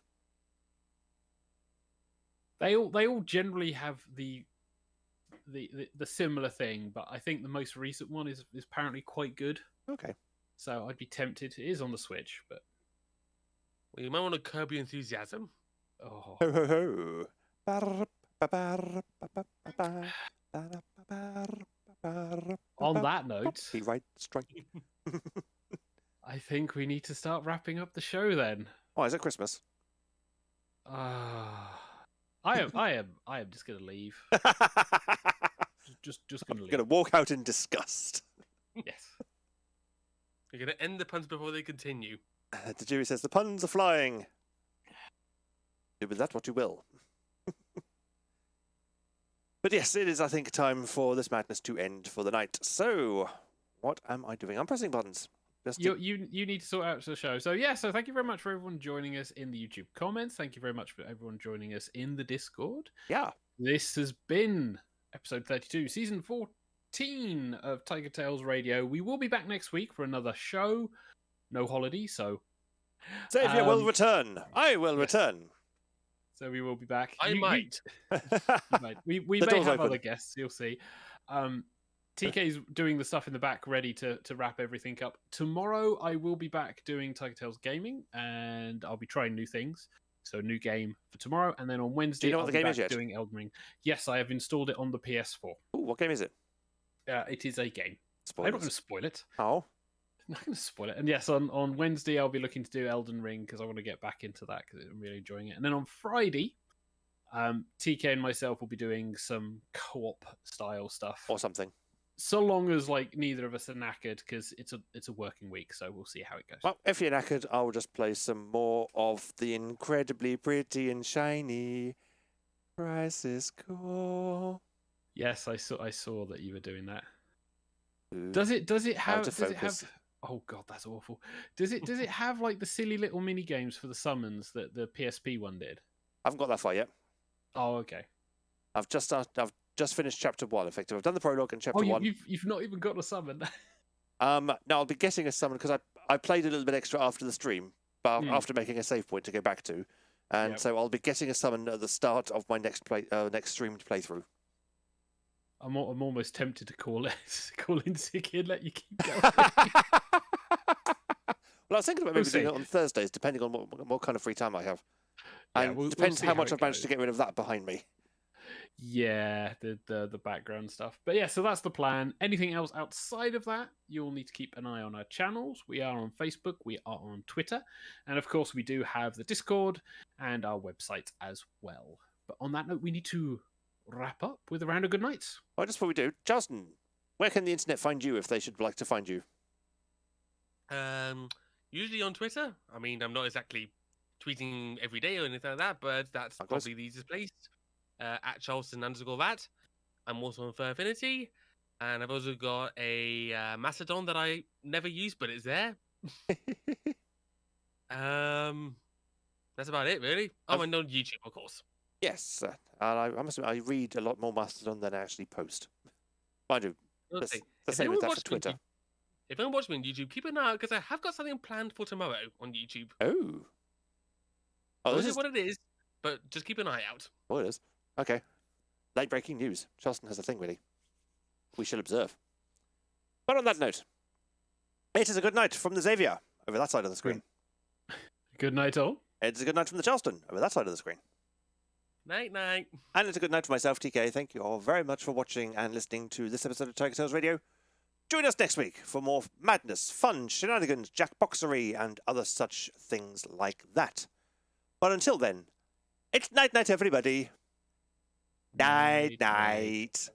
They all generally have the similar thing, but I think the most recent one is apparently quite good. Okay. So I'd be tempted. It is on the Switch, but Well, you might want a Kirby enthusiasm. oh, Ho ho ho. on that note, Copyright strike. I think we need to start wrapping up the show then. Oh, is it Christmas? I am just gonna leave. just gonna leave. Gonna walk out in disgust. Yes. You're going to end the puns before they continue. The jury says the puns are flying. Do with that what you will. But yes, it is, I think, time for this madness to end for the night. So, what am I doing? I'm pressing buttons. You need to sort out the show. So so thank you very much for everyone joining us in the YouTube comments. Thank you very much for everyone joining us in the Discord. Yeah. This has been episode 32, season 14 of TigerTails Radio. We will be back next week for another show. No holiday, so Xavier will return. I will return. So we will be back. I might. We The may door's have open. other guests. You'll see. TK's doing the stuff in the back, ready to wrap everything up. Tomorrow, I will be back doing TigerTails Gaming, and I'll be trying new things. So, new game for tomorrow, and then on Wednesday, Do you know what I'll the be game back is yet? doing Elden Ring. Yes, I have installed it on the PS4. Ooh, what game is it? It is a game. Spoilers. I'm not going to spoil it. Oh. I'm not going to spoil it. And yes, on Wednesday, I'll be looking to do Elden Ring because I want to get back into that because I'm really enjoying it. And then on Friday, TK and myself will be doing some co-op style stuff. Or something. So long as neither of us are knackered, because it's a working week, so we'll see how it goes. Well, if you're knackered, I'll just play some more of the incredibly pretty and shiny Crisis Core. Yes, I saw that you were doing that. Ooh. Does it have? Out of Does it have? focus. Oh god, that's awful. Does it have the silly little mini games for the summons that the PSP one did? I haven't got that far yet. Oh, okay. I've just finished chapter 1. Effectively, I've done the prologue and chapter 1. You've not even got a summon. No, I'll be getting a summon because I played a little bit extra after the stream, but after making a save point to go back to, and so I'll be getting a summon at the start of my next streamed playthrough. I'm almost tempted to call in sick and let you keep going. Well, I was thinking about maybe doing it on Thursdays, depending on what kind of free time I have. And we'll depends see how how much it I've managed to goes. get rid of that behind me. Yeah, the background stuff. But yeah, so that's the plan. Anything else outside of that, you'll need to keep an eye on our channels. We are on Facebook, we are on Twitter, and of course we do have the Discord and our website as well. But on that note, we need to wrap up with a round of good nights. Well, just before we do, Justin, where can the internet find you if they should like to find you? Usually on Twitter. I mean, I'm not exactly tweeting every day or anything like that, but that's probably the easiest place. At Charleston_that. I'm also on Furfinity, and I've also got a Mastodon that I never use, but it's there. That's about it, really. Oh, and on YouTube, of course. Yes, I must admit, I read a lot more Mastodon than I actually post. I do. The same with that for Twitter. if you want to watch me on YouTube, keep an eye out because I have got something planned for tomorrow on YouTube. Oh. Oh, this is what it is, but just keep an eye out. Oh, it is. Okay. Late breaking news. Charleston has a thing, really. We shall observe. But on that note, it is a good night from the Xavier over that side of the screen. Good night, all. It's a good night from the Charleston over that side of the screen. Night, night. And it's a good night for myself, TK. Thank you all very much for watching and listening to this episode of TigerTails Radio. Join us next week for more madness, fun, shenanigans, jackboxery, and other such things like that. But until then, it's night-night, everybody. Night-night.